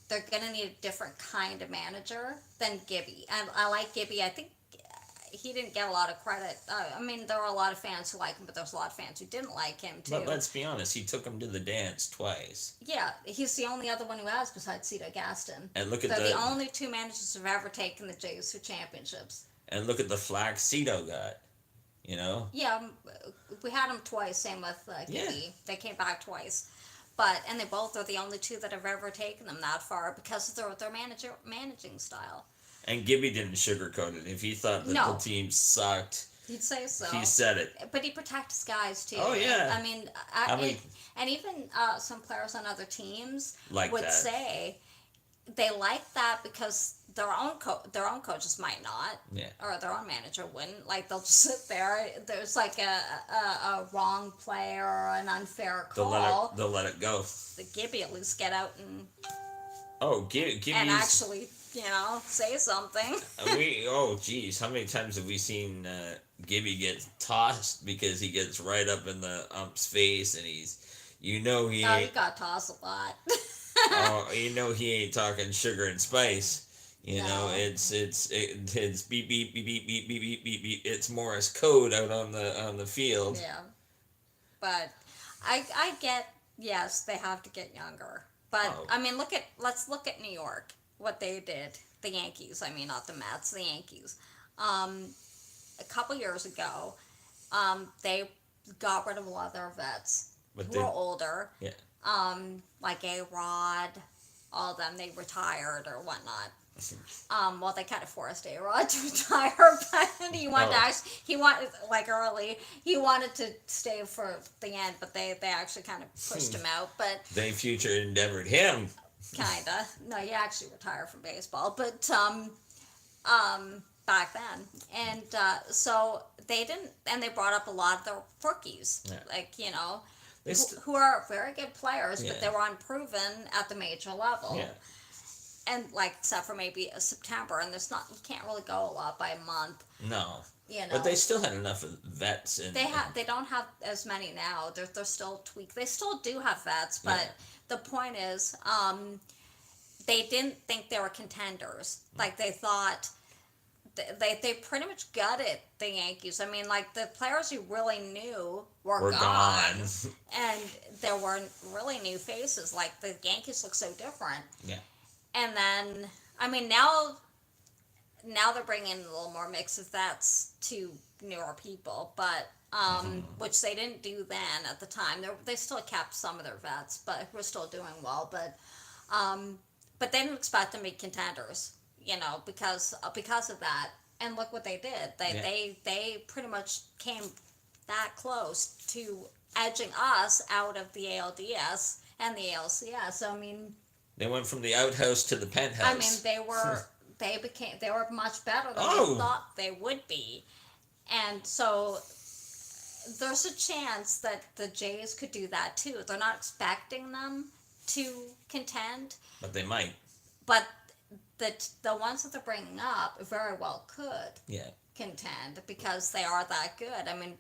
they're going to need a different kind of manager than Gibby. And I like Gibby. I think he didn't get a lot of credit. There were a lot of fans who like him, but there's a lot of fans who didn't like him too. But let's be honest, he took him to the dance twice. Yeah, he's the only other one who has besides Cito Gaston. And look at They're the the only 2 managers who've ever taken the Jays to championships. flack Cito got. Yeah, we had them twice. Same with Gibby. Yeah. They came back twice, and they both are the only 2 that have ever taken them that far because of their managing style. And Gibby didn't sugarcoat it. If he thought that No. the team sucked, You'd say so. he said it. But he protects his guys too. Oh, yeah. And even some players on other teams Like would that. say they like that because their own coaches might not, Yeah. or their own manager wouldn't. Like they'll just sit there. There's like a wrong play or an unfair call. They'll let it go. The Gibby at least get out and Gibby's... actually say something. Geez, how many times have we seen Gibby get tossed because he gets right up in the ump's face and he Oh, he ain't... got tossed a lot. he ain't talking sugar and spice. No. It's beep beep beep beep beep beep beep beep beep. It's Morse code out on the field. Yeah, but I get, yes, they have to get younger. But Oh. let's look at New York, what they did. The Yankees, not the Mets, the Yankees. A couple years ago, they got rid of a lot of their vets But who were older. Yeah. Like A-Rod, all of them, they retired or whatnot. Well, they kind of forced A-Rod to retire, but he wanted to Oh. actually, he wanted, like, early, he wanted to stay for the end, but they actually kind of pushed him out, but They future endeavored him. kinda. No, he actually retired from baseball, but, back then. And, so they didn't, and they brought up a lot of the rookies, Yeah. like, They who are very good players, but Yeah. they were unproven at the major level. Yeah. And like, except for maybe a September, and there's not, you can't really go a lot by a month, No. you know. But they still had enough of vets in. They don't have as many now. They're still tweaked. They still do have vets, but Yeah. the point is, they didn't think they were contenders. Like, they thought they pretty much gutted the Yankees. I mean, like, the players you really knew were We're gone. and there weren't really new faces. Like, the Yankees look so different. Yeah. And then, I mean, now they're bringing a little more mix of vets to newer people, but which they didn't do then at the time. They still kept some of their vets, but we're still doing well. But they didn't expect them to be contenders, because of that. And look what they did. They pretty much came that close to edging us out of the ALDS and the ALCS. So, I mean, They went from the outhouse to the penthouse. I mean, they were much better than Oh. they thought they would be. And so there's a chance that the Jays could do that too. They're not expecting them to contend, But they might. but the ones that they're bringing up very well could Yeah. contend because they are that good. I mean,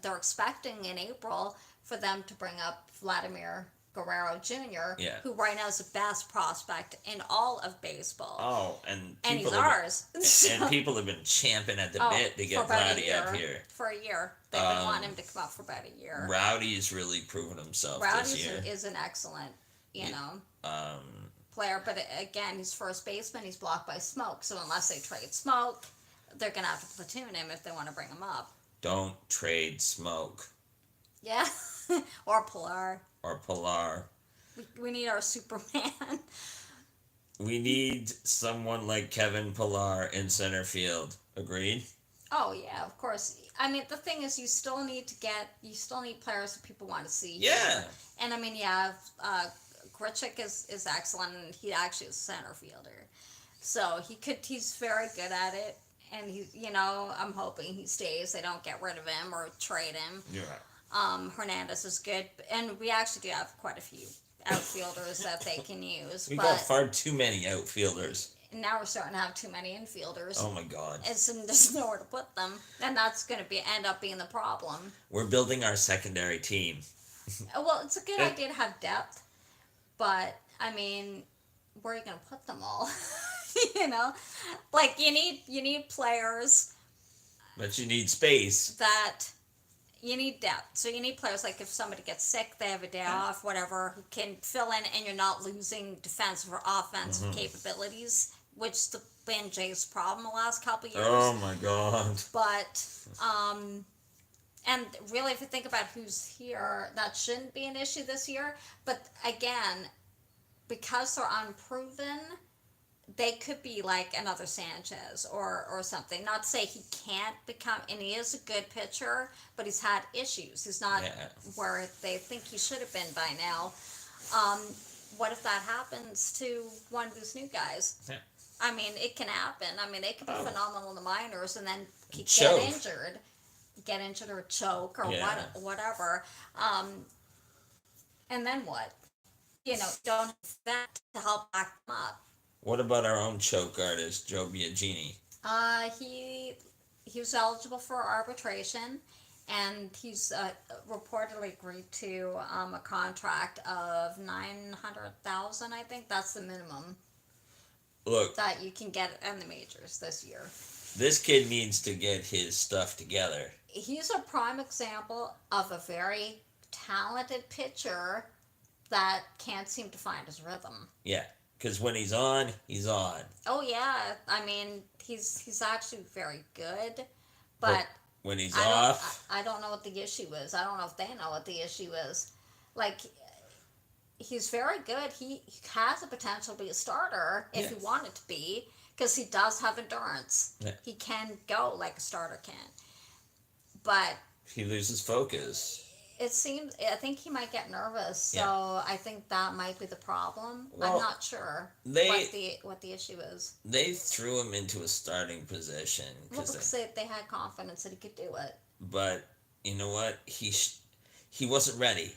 they're expecting in April for them to bring up Vladimir Guerrero Jr., Yeah. who right now is the best prospect in all of baseball. Oh, and And people he's ours. and people have been champing at the bit to for get about a Rowdy up year. here. For a year. They've been wanting him to come up for about a year. Rowdy's really proven himself Rowdy this year. is an excellent, Um, player, but again, he's first baseman. He's blocked by Smoke, so unless they trade Smoke, they're gonna have to platoon him if they want to bring him up. don't trade Smoke Yeah, or Pilar. or Pilar. We need our Superman. We need someone like Kevin Pilar in center field. Agreed? Oh yeah, of course. I mean, the thing is, you still need players that people want to see. Yeah. And I mean, Grichuk is excellent, and he actually is a center fielder, so he's very good at it. And I'm hoping he stays. They don't get rid of him or trade him. Yeah. Hernandez is good, and we actually do have quite a few outfielders that they can use. We but got far too many outfielders. now we're starting to have too many infielders. Oh my God. There's nowhere to put them, and that's going to end up being the problem. We're building our secondary team. Well, it's a good idea to have depth, but I mean, where are you going to put them all? Like, you need players But you need space. that you need depth. So you need players, like, if somebody gets sick, they have a day off, whatever, who can fill in, and you're not losing defensive or offensive capabilities, which has been Jay's problem the last couple years. Oh my God. But and really, if you think about who's here, that shouldn't be an issue this year. But again, because they're unproven, they could be like another Sanchez or something. Not to say he can't become, and he is a good pitcher, but he's had issues. He's not where they think he should have been by now. What if that happens to one of these new guys? Yeah. I mean, it can happen. I mean, they could be phenomenal in the minors and then Choke. get injured or choke or whatever. And then what? Don't have that to help back them up. What about our own choke artist, Joe Biagini? He was eligible for arbitration, and he's reportedly agreed to a contract of $900,000. I think that's the minimum. Look, that you can get in the majors this year. This kid needs to get his stuff together. He's a prime example of a very talented pitcher that can't seem to find his rhythm. Yeah, because when he's on, he's on. Oh yeah, I mean he's actually very good, but when he's off, I don't know what the issue is. I don't know if they know what the issue is. Like, he's very good. He has the potential to be a starter if he Yes. wanted to be, because he does have endurance. Yeah. He can go like a starter can. But He loses focus. it seems, I think he might get nervous, so Yeah. I think that might be the problem. Well, I'm not sure they what the issue is. they threw him into a starting position Well, because they had confidence that he could do it. but you know what? He wasn't ready.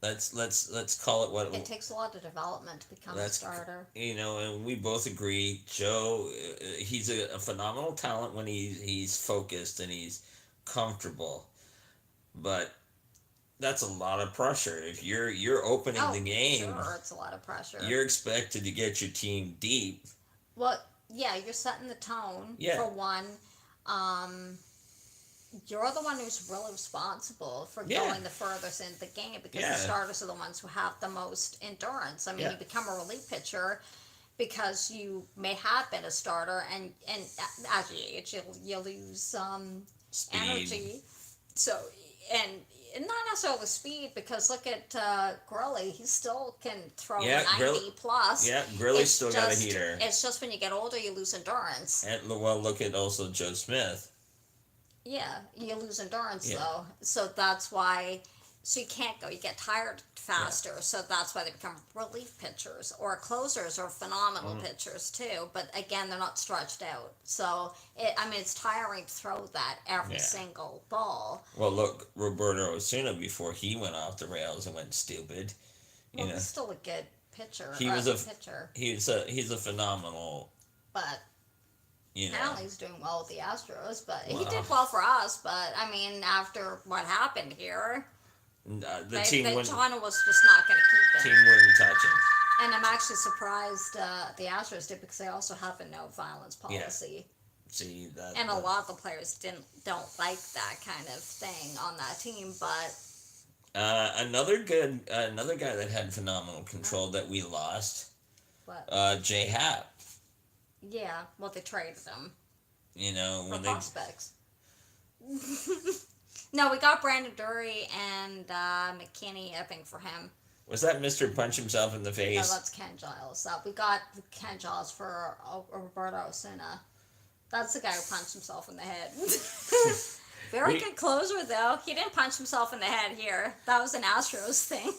Let's call it what It takes a lot of development to become a That's starter. and we both agree. Joe, he's a phenomenal talent when he's focused and he's comfortable, but that's a lot of pressure. If you're opening Oh, the game, sure, it's a lot of pressure. you're expected to get your team deep. Well, yeah, you're setting the tone Yeah. for one. You're the one who's really responsible for Yeah. going the furthest into the game, because Yeah. the starters are the ones who have the most endurance. I mean, Yeah. you become a relief pitcher because you may have been a starter, and as you age, you lose Speed. energy. So, and not necessarily speed, because look at Gurley, he still can throw Yeah, 90 plus. Yeah, Gurley's It's still got a just- heater. It's just when you get older, you lose endurance. And well, look at also Joe Smith. Yeah, you lose endurance Yeah. though. So that's why. So you can't go. You get tired faster. So that's why they become relief pitchers, or closers are phenomenal pitchers too. But again, they're not stretched out. So it's tiring to throw that every Yeah. single ball. Well, look, Roberto Osuna before he went off the rails and went stupid. Well, You know, he's still a good pitcher. He was a- pitcher, he's a phenomenal. but You know, apparently he's doing well with the Astros. But he Well. did well for us. But I mean, after what happened here, the team wouldn't Toronto was just not going to keep him. team wouldn't touch him. And I'm actually surprised the Astros did, because they also have a no violence policy, See that. and a lot of the players don't like that kind of thing on that team. But Another guy that had phenomenal control that we lost. Jay Happ. yeah, well, they traded him You know for when they prospects. No, we got Brandon Dury and McKinney, I think, for him. was that Mr. Punch himself in the No, face. that's Ken Giles. We got Ken Giles for Roberto Osuna. That's the guy who punched himself in the head. Very good closer, though. He didn't punch himself in the head here. That was an Astros thing.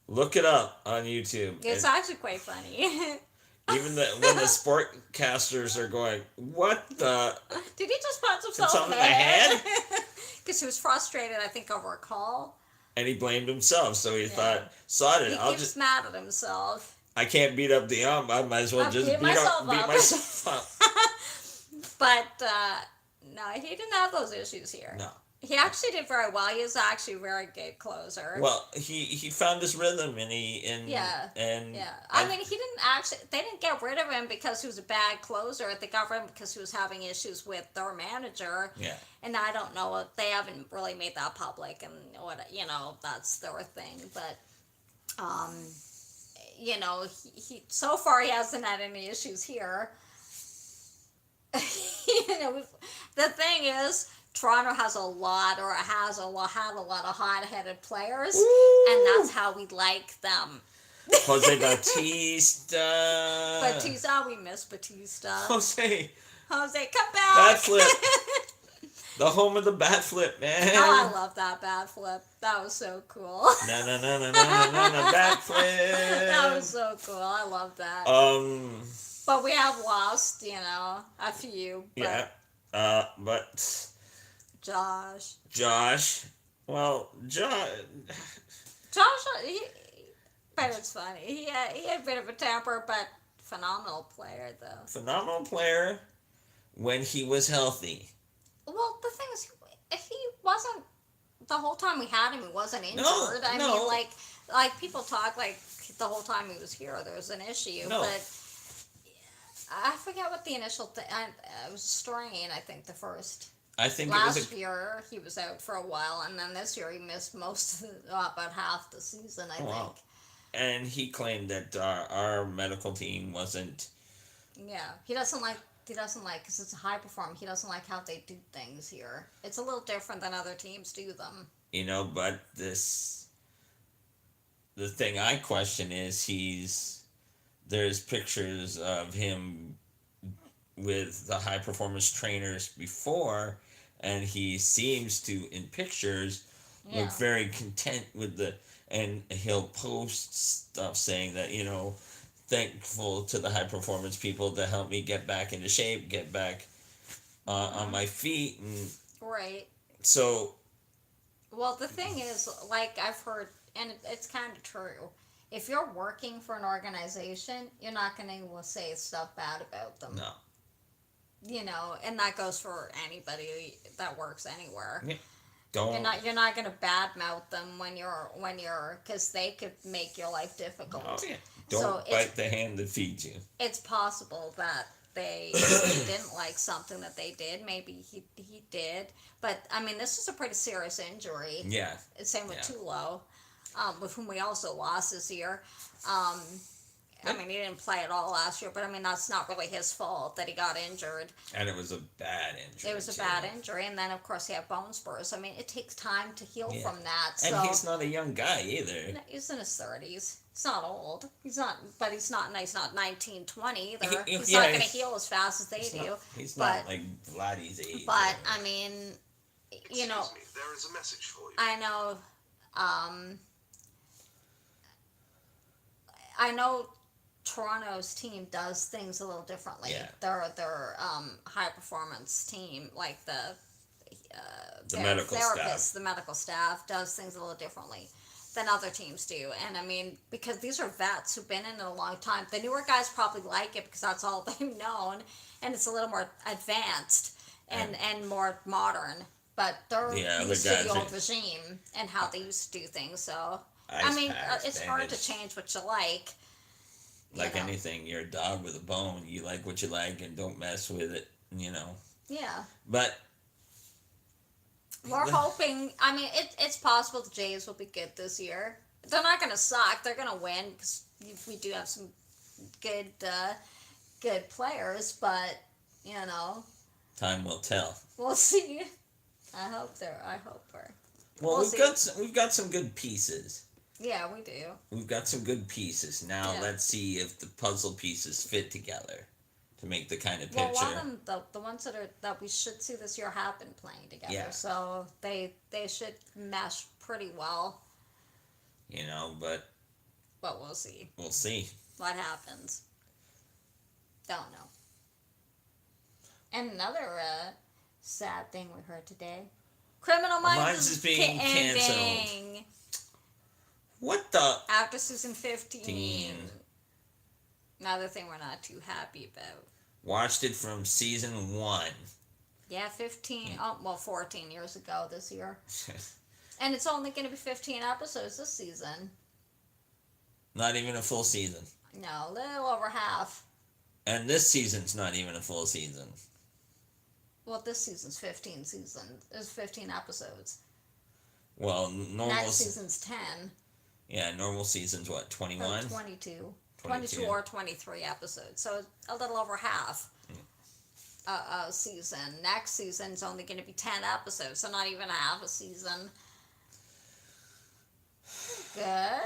Look it up on YouTube. It's actually quite funny. Even when the sportcasters are going, what the? Did he just punch himself Himself in the in the head? Because he was frustrated, I think, over a call. And he blamed himself, so he thought, sod it, He I'll keeps just, mad at himself. I can't beat up the ump, I might as well I'll just beat beat myself up. myself up. But, no, he didn't have those issues here. No. He actually did very well. He is actually a very good closer. Well, he found his rhythm, and Yeah. and Yeah, I mean, he didn't actually. They didn't get rid of him because he was a bad closer. They got rid of him because he was having issues with their manager. Yeah. And I don't know. They haven't really made that public, and that's their thing. But, he so far he hasn't had any issues here. The thing is, Toronto has a lot of hot-headed players, and that's how we like them. Jose Bautista. Batista, we miss Batista. Jose. Jose, come back! Bat flip. The home of the bat flip, man. Oh, I love that bat flip. That was so cool. Na na na na na na na bat flip. That was so cool. I love that. But we have lost, a few. But Yeah. But Josh, well, but it's funny. He had a bit of a temper, but phenomenal player, though. phenomenal player when he was healthy. Well, the thing is, he wasn't, the whole time we had him, he wasn't injured. No. I mean, like people talk like the whole time he was here, there was an issue. No. But I forget what the initial thing, it was strain, I think, the first. I think it was Last year, he was out for a while, and then this year he missed about half the season, I think. Wow. And he claimed that our medical team wasn't. Yeah, he doesn't like, because it's a high performer, he doesn't like how they do things here. It's a little different than other teams do them. But this the thing I question is there's pictures of him with the high performance trainers before, and he seems to in pictures Yeah. look very content with and he'll post stuff saying that, thankful to the high performance people to help me get back into shape, get back on my feet, and Right. so Well, the thing is, like I've heard, and it's kind of true. If you're working for an organization, you're not going to say stuff bad about them. no. And that goes for anybody that works anywhere. Yeah. Don't. You're not going to badmouth them when you're because they could make your life difficult. Oh, yeah. Don't So bite the hand that feeds you. It's possible that they didn't like something that they did. Maybe he did, but I mean, this is a pretty serious injury. Yeah. Same with Yeah. Tulo, with whom we also lost this year. I mean, he didn't play at all last year, but I mean, that's not really his fault that he got injured. And it was a bad injury. It was a bad injury, and then of course he had bone spurs. I mean, it takes time to heal Yeah. from that. And So he's not a young guy either. no, he's in his 30s. He's not old. He's not, but he's not 19, 20 either. He's not going to heal as fast as they do. He's but- not like Vladdy's age. But I mean, Excuse me, there is a message for you. I know, I know Toronto's team does things a little differently. Yeah. Their high performance team, like the their medical therapists, staff. the medical staff does things a little differently than other teams do. And I mean, because these are vets who've been in it a long time. The newer guys probably like it because that's all they've known, and it's a little more advanced and more modern. But they're Yeah, used the to guys the old are- regime and how they used to do things. So Ice I mean, packs, it's hard to bandage. change what you like. Like you know. anything, you're a dog with a bone. You like what you like and don't mess with it, Yeah. But We're hoping. I mean, it's possible the Jays will be good this year. They're not going to suck. They're going to win because we do have some good players. But time will tell. we'll see. I hope we're. Well, We'll we've got some good pieces. Yeah, we do. We've got some good pieces. Now Yeah. let's see if the puzzle pieces fit together to make the kind of Well, picture. a lot of them, the ones that we should see this year have been playing together. Yeah. So they should mesh pretty well. But But we'll see we'll see. what happens. Don't know. And another sad thing we heard today. Criminal Minds Minds is being canceled. ending What the? after season 15. Another thing we're not too happy about. Watched it from season 1. Yeah, 14 years ago this year. And it's only going to be 15 episodes this season. Not even a full season. No, a little over half. And this season's not even a full season. Well, this season's 15 seasons. There's 15 episodes. Well, normal. Next season's 10. Yeah, normal season's what, 21? Or 22. 22 or 23 episodes. So a little over half a season. Next season's only going to be 10 episodes, so not even half a season. Good.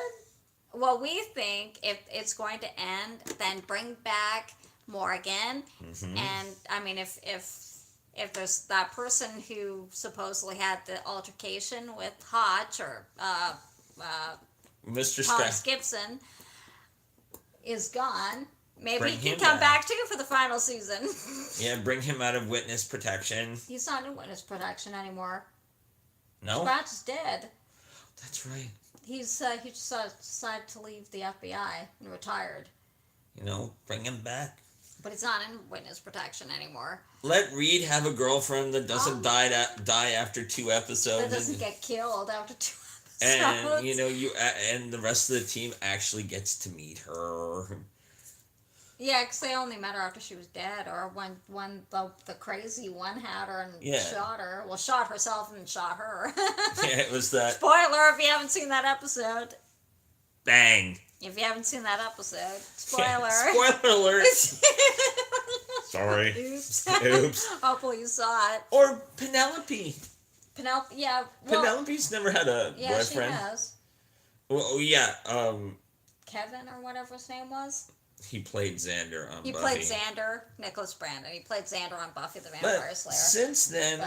Well, we think if it's going to end, then bring back Morgan. Mhm. And, I mean, if there's that person who supposedly had the altercation with Hotch or Mr. Thomas Scott. Gibson is gone, maybe Bring he can him come back. back too for the final season. Yeah, bring him out of witness protection. He's not in witness protection anymore. No? Scratch is dead. That's right. He just decided to leave the FBI and retired. Bring him back. But he's not in witness protection anymore. Let Reed have a girlfriend that doesn't Oh. die after 2 episodes. That doesn't get killed after 2 and episodes. and the rest of the team actually gets to meet her. Yeah, because they only met her after she was dead, or when the crazy one had her and Yeah. shot her. Well, shot herself and shot her. Yeah, it was that Spoiler if you haven't seen that episode. bang. If you haven't seen that episode, Yeah, spoiler. spoiler alert. Sorry. Oops. Oops. Hopefully you saw it. Or Penelope. Penelope, yeah. Well, Penelope's never had a yeah, boyfriend. she has. Well, yeah. Kevin or whatever his name was. He played Xander on He Buffy. played Xander, Nicholas Brandon. He played Xander on Buffy the But Vampire Slayer. since then,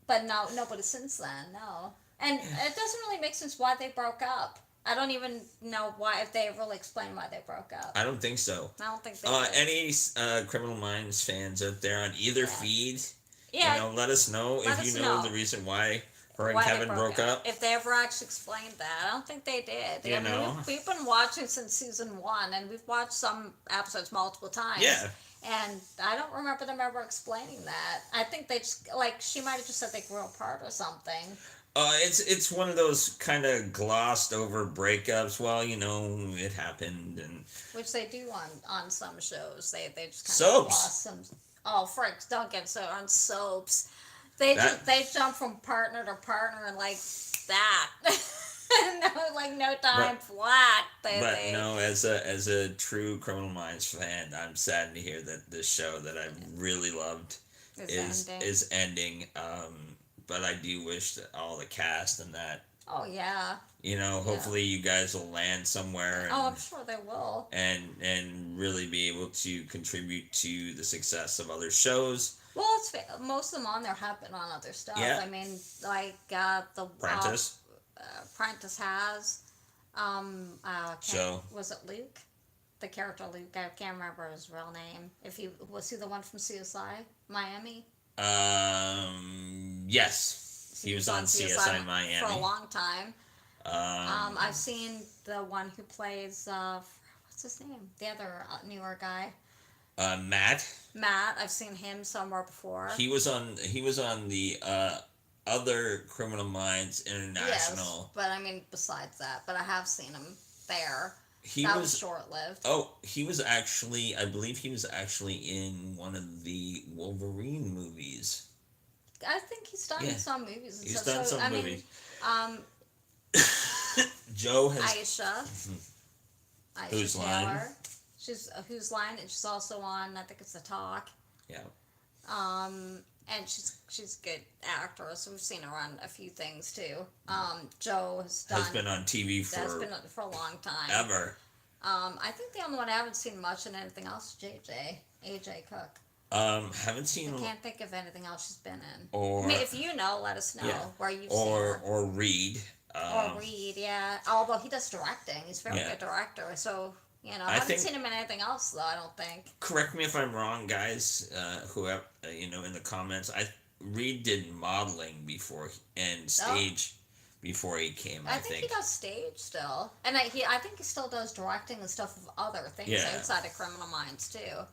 But no, nobody since then, no. And it doesn't really make sense why they broke up. I don't even know why, if they really explain why they broke up. I don't think so. I don't think they did. Any Criminal Minds fans out there on either feed, Yeah, you know, let us know let if you us know know the reason why her and why they Kevin broke up. If they ever actually explained that. I don't think they did. You know? We've been watching since season 1, and we've watched some episodes multiple times. Yeah. And I don't remember them ever explaining that. I think they just, like, she might have just said they grew apart or something. It's one of those kind of glossed over breakups. Well, you know, it happened, and Which they do on some shows. They just kind Soaps. of gloss some. Oh, frick! Don't get so on soaps. They jump from partner to partner and like that. no time flat. No, as a true Criminal Minds fan, I'm saddened to hear that this show that I really loved is ending. But I do wish that all the cast and that. Oh yeah. You know, hopefully you guys will land somewhere. And, I'm sure they will. And really be able to contribute to the success of other shows. Well, most of them on there have been on other stuff. Yeah. I mean, like the Prentice. Prentice has. Joe. Was it Luke? The character Luke. I can't remember his real name. Was he the one from CSI Miami? Yes, he was on CSI Miami for a long time. I've seen the one who plays what's his name? The other newer guy. Matt. I've seen him somewhere before. He was on the other Criminal Minds International. Yes, but I mean besides that, but I have seen him there. He that was short-lived. Oh, he was actually, I believe he was actually in one of the Wolverine movies. I think he's done some movies. And he's stuff. done some movies. Joe has Aisha Whose Taylor. Line? She's Whose Line, and she's also on. I think it's The Talk. Yeah. And she's a good actress. We've seen her on a few things too. Joe has been on TV for a long time. Ever. I think the only one I haven't seen much in anything else is AJ Cook. Haven't seen. I can't think of anything else she's been in. Or I mean, if you know, let us know where you've seen her. Or Reed. Or Reed, yeah. Although he does directing, he's a very good director. So you know, I haven't seen him in anything else though. I don't think. Correct me if I'm wrong, guys. Whoever in the comments, Reed did modeling before and stage before he came. I think he does stage still, and I think he still does directing and stuff of other things outside of Criminal Minds too.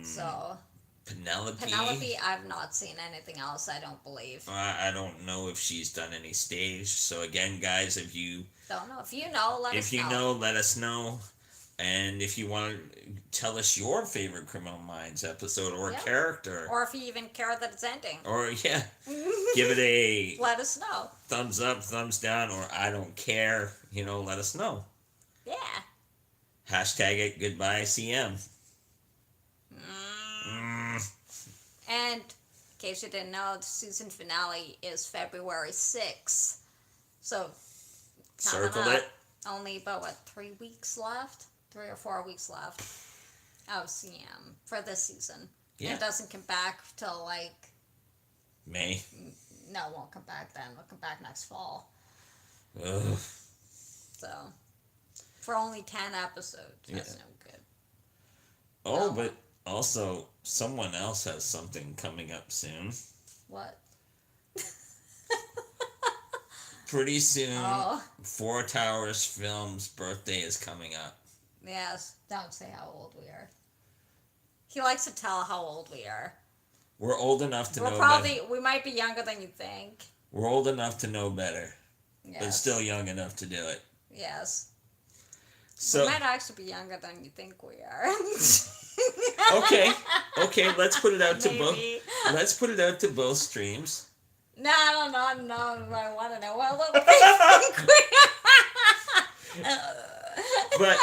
So. Penelope, I've not seen anything else. I don't believe. I don't know if she's done any stage. So again, guys, if you don't know, if you know, let us know. If you know, let us know. And if you want to tell us your favorite Criminal Minds episode or character, or if you even care that it's ending, or give it a let us know. Thumbs up, thumbs down, or I don't care. Let us know. Yeah. Hashtag it. Goodbye, CM. And in case you didn't know, the season finale is February 6th. So, circled it. Only about 3 weeks left? 3 or 4 weeks left of CM for this season. Yeah. It doesn't come back till May. No, it won't come back then. It'll come back next fall. Ugh. So, for only 10 episodes. That's no good. Oh, but also, someone else has something coming up soon. What? Pretty soon, 4 Towers Films' birthday is coming up. Yes, don't say how old we are. He likes to tell how old we are. We're old enough to know better. We might be younger than you think. We're old enough to know better. Yes. But still young enough to do it. Yes. So, we might actually be younger than you think we are. Okay, let's put it out to both. Let's put it out to both streams. No, I want to know what look But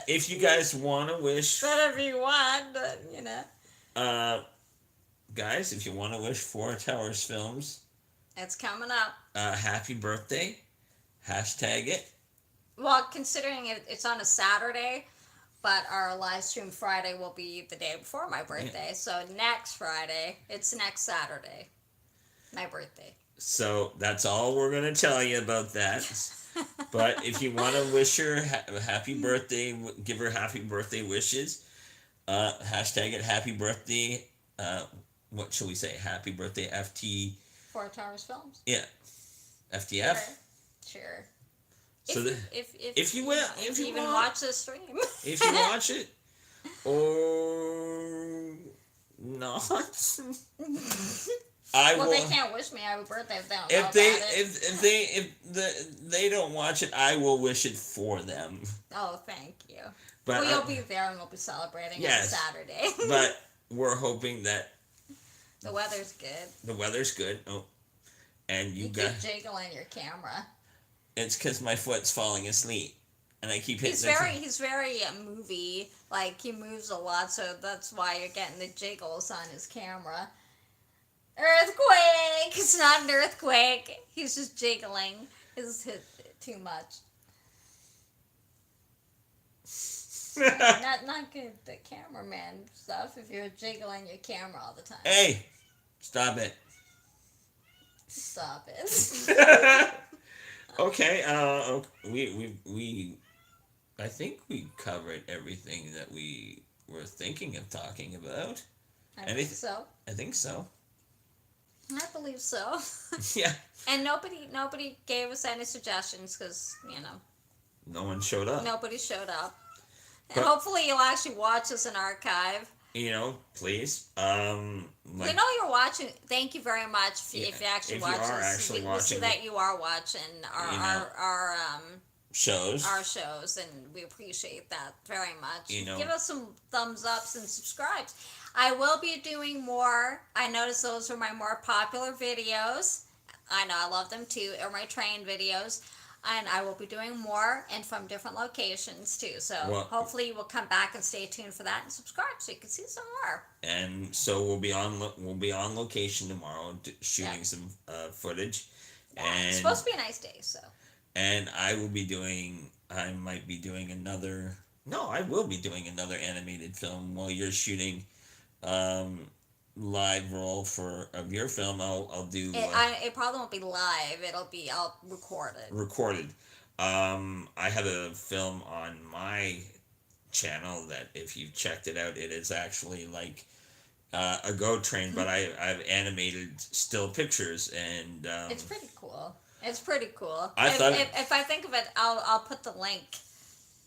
if you guys want to wish, whatever you want, but guys, if you want to wish 4 Towers Films, it's coming up. Happy birthday, hashtag it. Well, considering it's on a Saturday, but our live stream Friday will be the day before my birthday. Yeah. So next Friday, it's next Saturday, my birthday. So that's all we're going to tell you about that. But if you want to wish her happy birthday, give her happy birthday wishes, hashtag it happy birthday. What shall we say? Happy birthday, FT. Four Towers Films. Yeah. FTF. Sure. So if you even watch the stream. If you watch it or not. They can't wish me happy birthday if they don't know about it. If they don't watch it, I will wish it for them. Oh, thank you. But you'll be there and we'll be celebrating on Saturday. But we're hoping that the weather's good. The weather's good. Oh, and you keep jiggling your camera. It's because my foot's falling asleep, and I keep hitting. He's very movie. Like he moves a lot, so that's why you're getting the jiggles on his camera. Earthquake! It's not an earthquake. He's just jiggling. It's too much. not good. The cameraman stuff. If you're jiggling your camera all the time. Hey, stop it. Stop it. Okay. We. I think we covered everything that we were thinking of talking about. I think so. I think so. I believe so. Yeah. And nobody gave us any suggestions because, no one showed up. Nobody showed up. And hopefully you'll actually watch us in archive. Please. You're watching. Thank you very much if you actually watch us. We see that you are watching our shows. Our shows, and we appreciate that very much. Give us some thumbs ups and subscribes. I will be doing more. I noticed those are my more popular videos. I know I love them too. Or my train videos. And I will be doing more and from different locations too. So hopefully you will come back and stay tuned for that and subscribe so you can see some more. And so we'll be on location tomorrow shooting some footage. Yeah, and it's supposed to be a nice day, so. And I will be doing another animated film while you're shooting live roll of your film. I'll do it probably won't be live. I'll record it. Recorded. I have a film on my channel that if you've checked it out, it is actually like a Go Train, but I've animated still pictures, and it's pretty cool. It's pretty cool. If I think of it, I'll put the link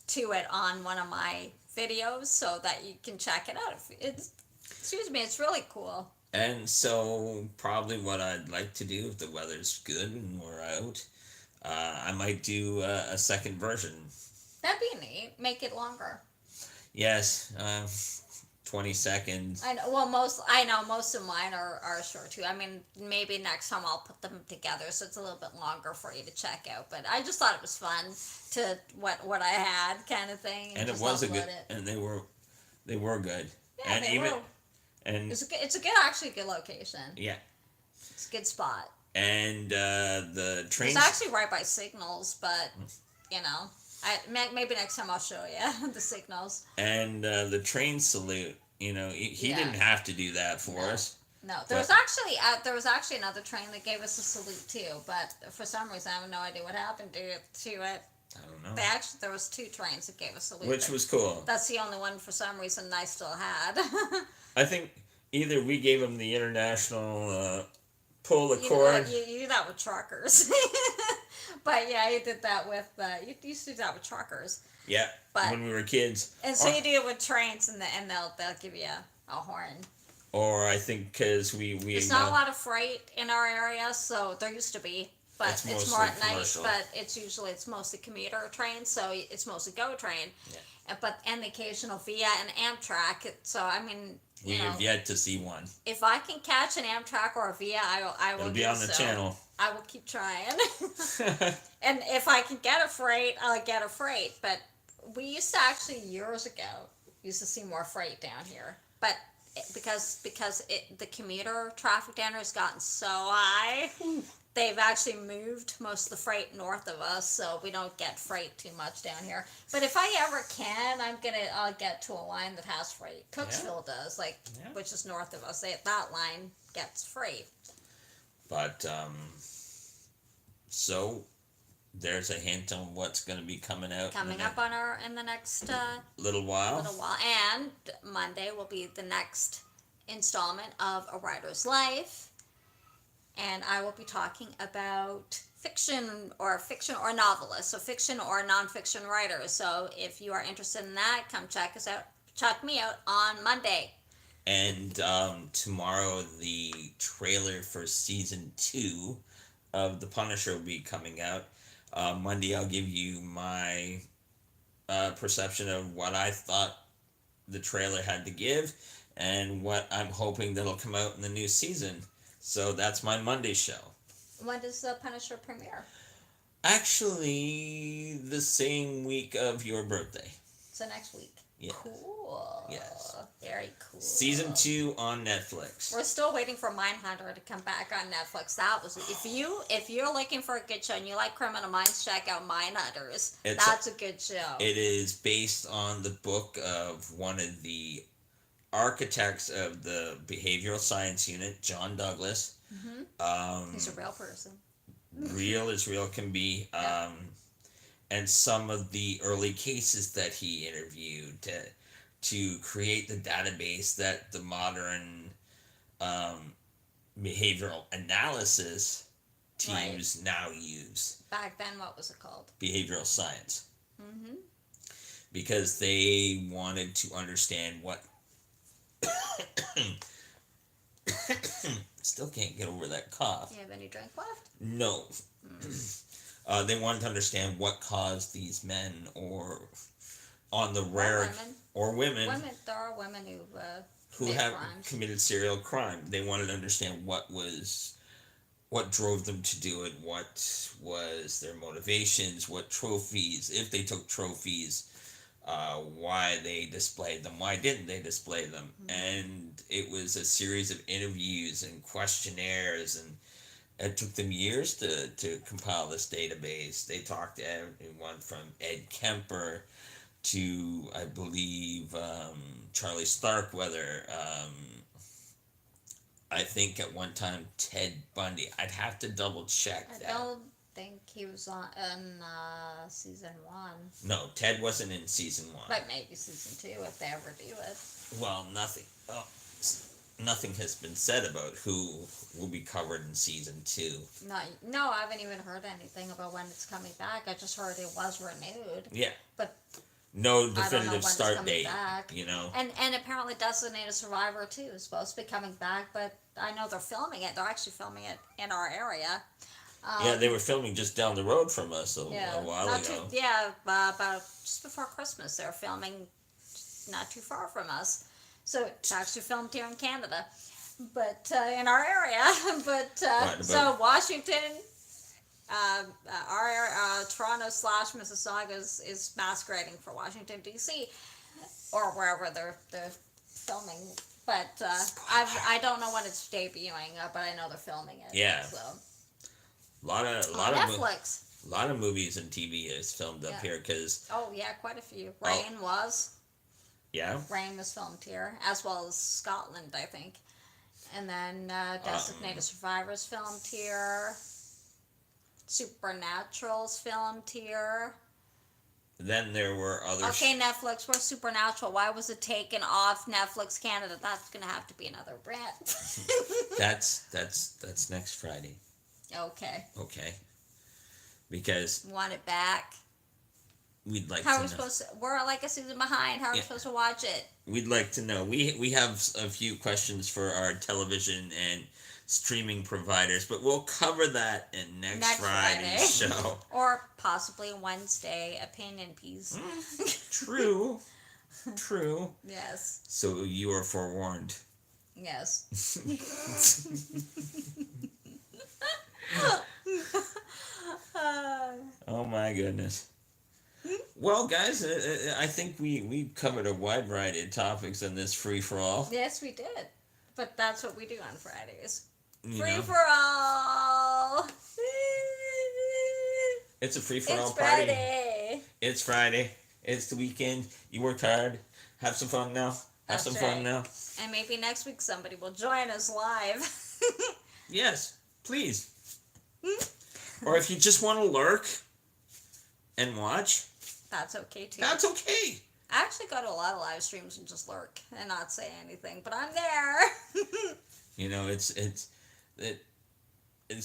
to it on one of my videos so that you can check it out. It's really cool. And so probably what I'd like to do if the weather's good and we're out, I might do a second version. That'd be neat. Make it longer. Yes, 20 seconds. I know most of mine are short too. I mean, maybe next time I'll put them together so it's a little bit longer for you to check out. But I just thought it was fun to what I had kind of thing. And it was and they were good. Yeah, and they were. And it's a good location. Yeah. It's a good spot. And the train. It's actually right by Signals, but maybe next time I'll show you the Signals. And the train salute. He didn't have to do that for us. No, there was actually another train that gave us a salute too, but for some reason I have no idea what happened to it. I don't know. There was 2 trains that gave us a salute. Which was cool. That's the only one for some reason I still had. I think either we gave them the international pull the cord. You do that with truckers. But yeah, you did that with you used to do that with truckers. Yeah, when we were kids. And so you do it with trains, and they'll give you a horn. Or I think because we there's not a lot of freight in our area, so there used to be. But it's more at night. But it's mostly commuter trains, so it's mostly Go Train. Yeah. And the occasional Via and Amtrak. So I mean, we have yet to see one. If I can catch an Amtrak or a Via, I will. It'll be on the channel. I will keep trying. And if I can get a freight, I'll get a freight. But we used to actually years ago see more freight down here, but because the commuter traffic down here has gotten so high. they've actually moved most of the freight north of us, so we don't get freight too much down here. But if I ever can, I'll get to a line that has freight. Cooksville does, which is north of us. That line gets freight. But so there's a hint on what's going to be coming out. Coming up in the next little while. And Monday will be the next installment of A Writer's Life. And I will be talking about fiction or novelists, so fiction or nonfiction writers. So if you are interested in that, come check us out. Check me out on Monday. And tomorrow, the trailer for season 2 of The Punisher will be coming out. Monday, I'll give you my perception of what I thought the trailer had to give and what I'm hoping that'll come out in the new season. So that's my Monday show. When does The Punisher premiere? Actually, the same week of your birthday. So next week. Yeah. Cool. Yes. Very cool. Season 2 on Netflix. We're still waiting for Mindhunter to come back on Netflix. That was if you're looking for a good show and you like Criminal Minds, check out Mindhunters. That's a good show. It is based on the book of one of the architects of the behavioral science unit, John Douglas. Mm-hmm. He's a real person. Real as real can be. Yeah. And some of the early cases that he interviewed to create the database that the modern behavioral analysis teams now use. Back then, what was it called? Behavioral science. Mm-hmm. Because they wanted to understand what... Still can't get over that cough. You have any drink left? No. They wanted to understand what caused these men, or on the rare, or women. There are women who have crimes. Committed serial crime. They wanted to understand what drove them to do it, what was their motivations, what trophies, if they took trophies, why they displayed them, why didn't they display them. And it was a series of interviews and questionnaires, and it took them years to compile this database. They talked to everyone from Ed Kemper to, I believe, Charlie Starkweather. I think at one time Ted Bundy. I'd have to double check that. I don't think he was in season 1. No, Ted wasn't in season 1. But maybe season 2 if they ever do it. Well, nothing has been said about who will be covered in season 2. No, I haven't even heard anything about when it's coming back. I just heard it was renewed. Yeah. But no definitive start date. Back. You know. And apparently Designated Survivor 2 is supposed to be coming back, but I know they're filming it. They're actually filming it in our area. Yeah, they were filming just down the road from us a while ago. About just before Christmas, they were filming not too far from us. So it's actually filmed here in Canada, but in our area. So Washington, our area, Toronto / Mississauga is masquerading for Washington D.C. or wherever they're filming. But I don't know when it's debuting, but I know they're filming it. Yeah. So. A lot of Netflix. A lot of movies and TV is filmed up here because. Oh yeah, quite a few. Rain was. Yeah. Rain was filmed here, as well as Scotland, I think. And then Designated Survivors filmed here. Supernatural's filmed here. Then there were others. Okay, Netflix, where's Supernatural? Why was it taken off Netflix Canada? That's gonna have to be another rant. That's next Friday. Okay. Okay. Because. Want it back. We'd like How to are we know. supposed to? We're like a season behind. How are we supposed to watch it? We'd like to know. We have a few questions for our television and streaming providers, but we'll cover that in next Friday's show. Or possibly a Wednesday opinion piece. True. True. Yes. So you are forewarned. Yes. Oh my goodness. Well, guys, I think we covered a wide variety of topics in this free-for-all. Yes, we did. But that's what we do on Fridays. You Free know, for all. it's a free for all It's party. Friday. It's Friday. It's the weekend. You worked hard. Have some fun now. Have That's some right. fun now. And maybe next week somebody will join us live. Yes, please. Or if you just want to lurk and watch, That's okay too. that's okay. I actually go to a lot of live streams and just lurk and not say anything, but I'm there. You know, it's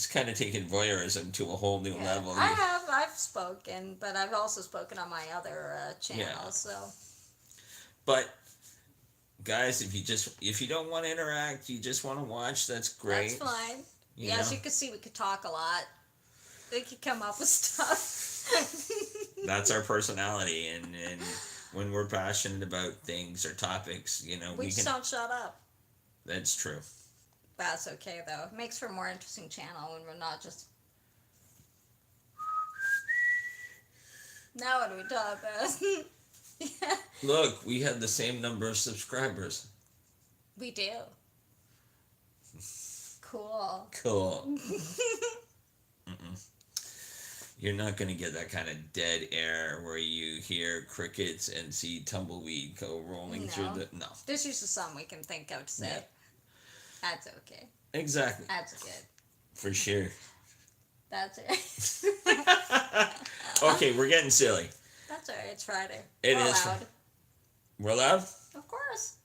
kind of taken voyeurism to a whole new Yeah, level. I've spoken, but I've also spoken on my other channels. Yeah. So But guys, if you don't want to interact, you just want to watch, that's great. that's fine. You As know? you can see, we could talk a lot. We could come up with stuff. That's our personality, and when we're passionate about things or topics, you know, we we just can. don't shut up. That's true. That's okay though. It makes for a more interesting channel when we're not just. Now what do we talk about? Yeah, Look, we have the same number of subscribers. we do. Cool. Cool. You're not going to get that kind of dead air where you hear crickets and see tumbleweed go rolling through No. the. No. There's usually something we can think of to say. Yeah. That's okay. Exactly. That's good. For sure. That's it. Okay, we're getting silly. That's alright. It's Friday. It We're is allowed. We're allowed? Of course.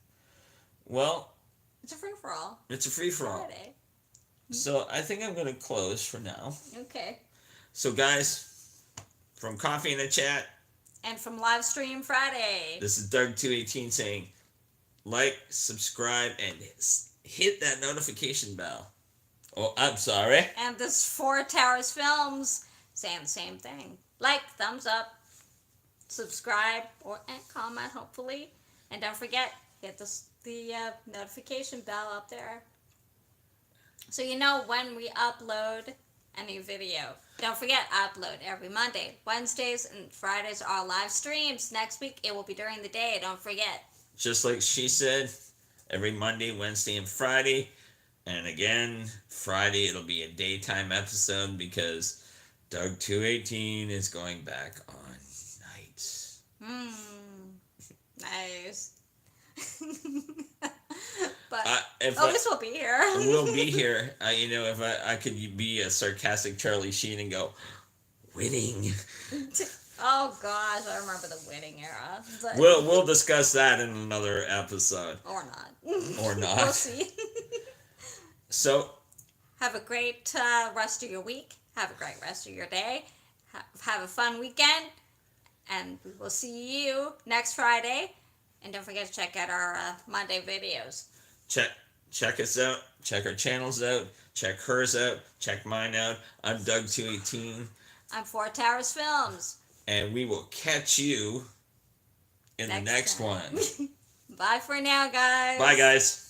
Well, It's a free for all. it's a free for all. Friday. So I think I'm going to close for now. Okay. So, guys, from Coffee in the Chat, And from Live Stream Friday. this is Doug218 saying, like, subscribe, and hit that notification bell. Oh, I'm sorry. And this Four Towers Films saying the same thing. Like, thumbs up, subscribe, and comment, hopefully. And don't forget, hit the notification bell up there. So you know when we upload a new video. Don't forget, upload every Monday. Wednesdays and Fridays are our live streams. Next week, it will be during the day. Don't forget. Just like she said, every Monday, Wednesday, and Friday. And again, Friday it'll be a daytime episode because Doug218 is going back on nights. Nice. But If this will be here. we'll be here. You know, if I could be a sarcastic Charlie Sheen and go, winning. Oh gosh, I remember the wedding era. But, We'll discuss that in another episode. or not. Or not. We'll see. So, Have a great rest of your week. Have a great rest of your day. Have a fun weekend. And we will see you next Friday. And don't forget to check out our Monday videos. check us out. Check our channels out. Check hers out. Check mine out. I'm Doug218. I'm Four Towers Films. And we will catch you in the next time. one. Bye for now, guys. Bye, guys.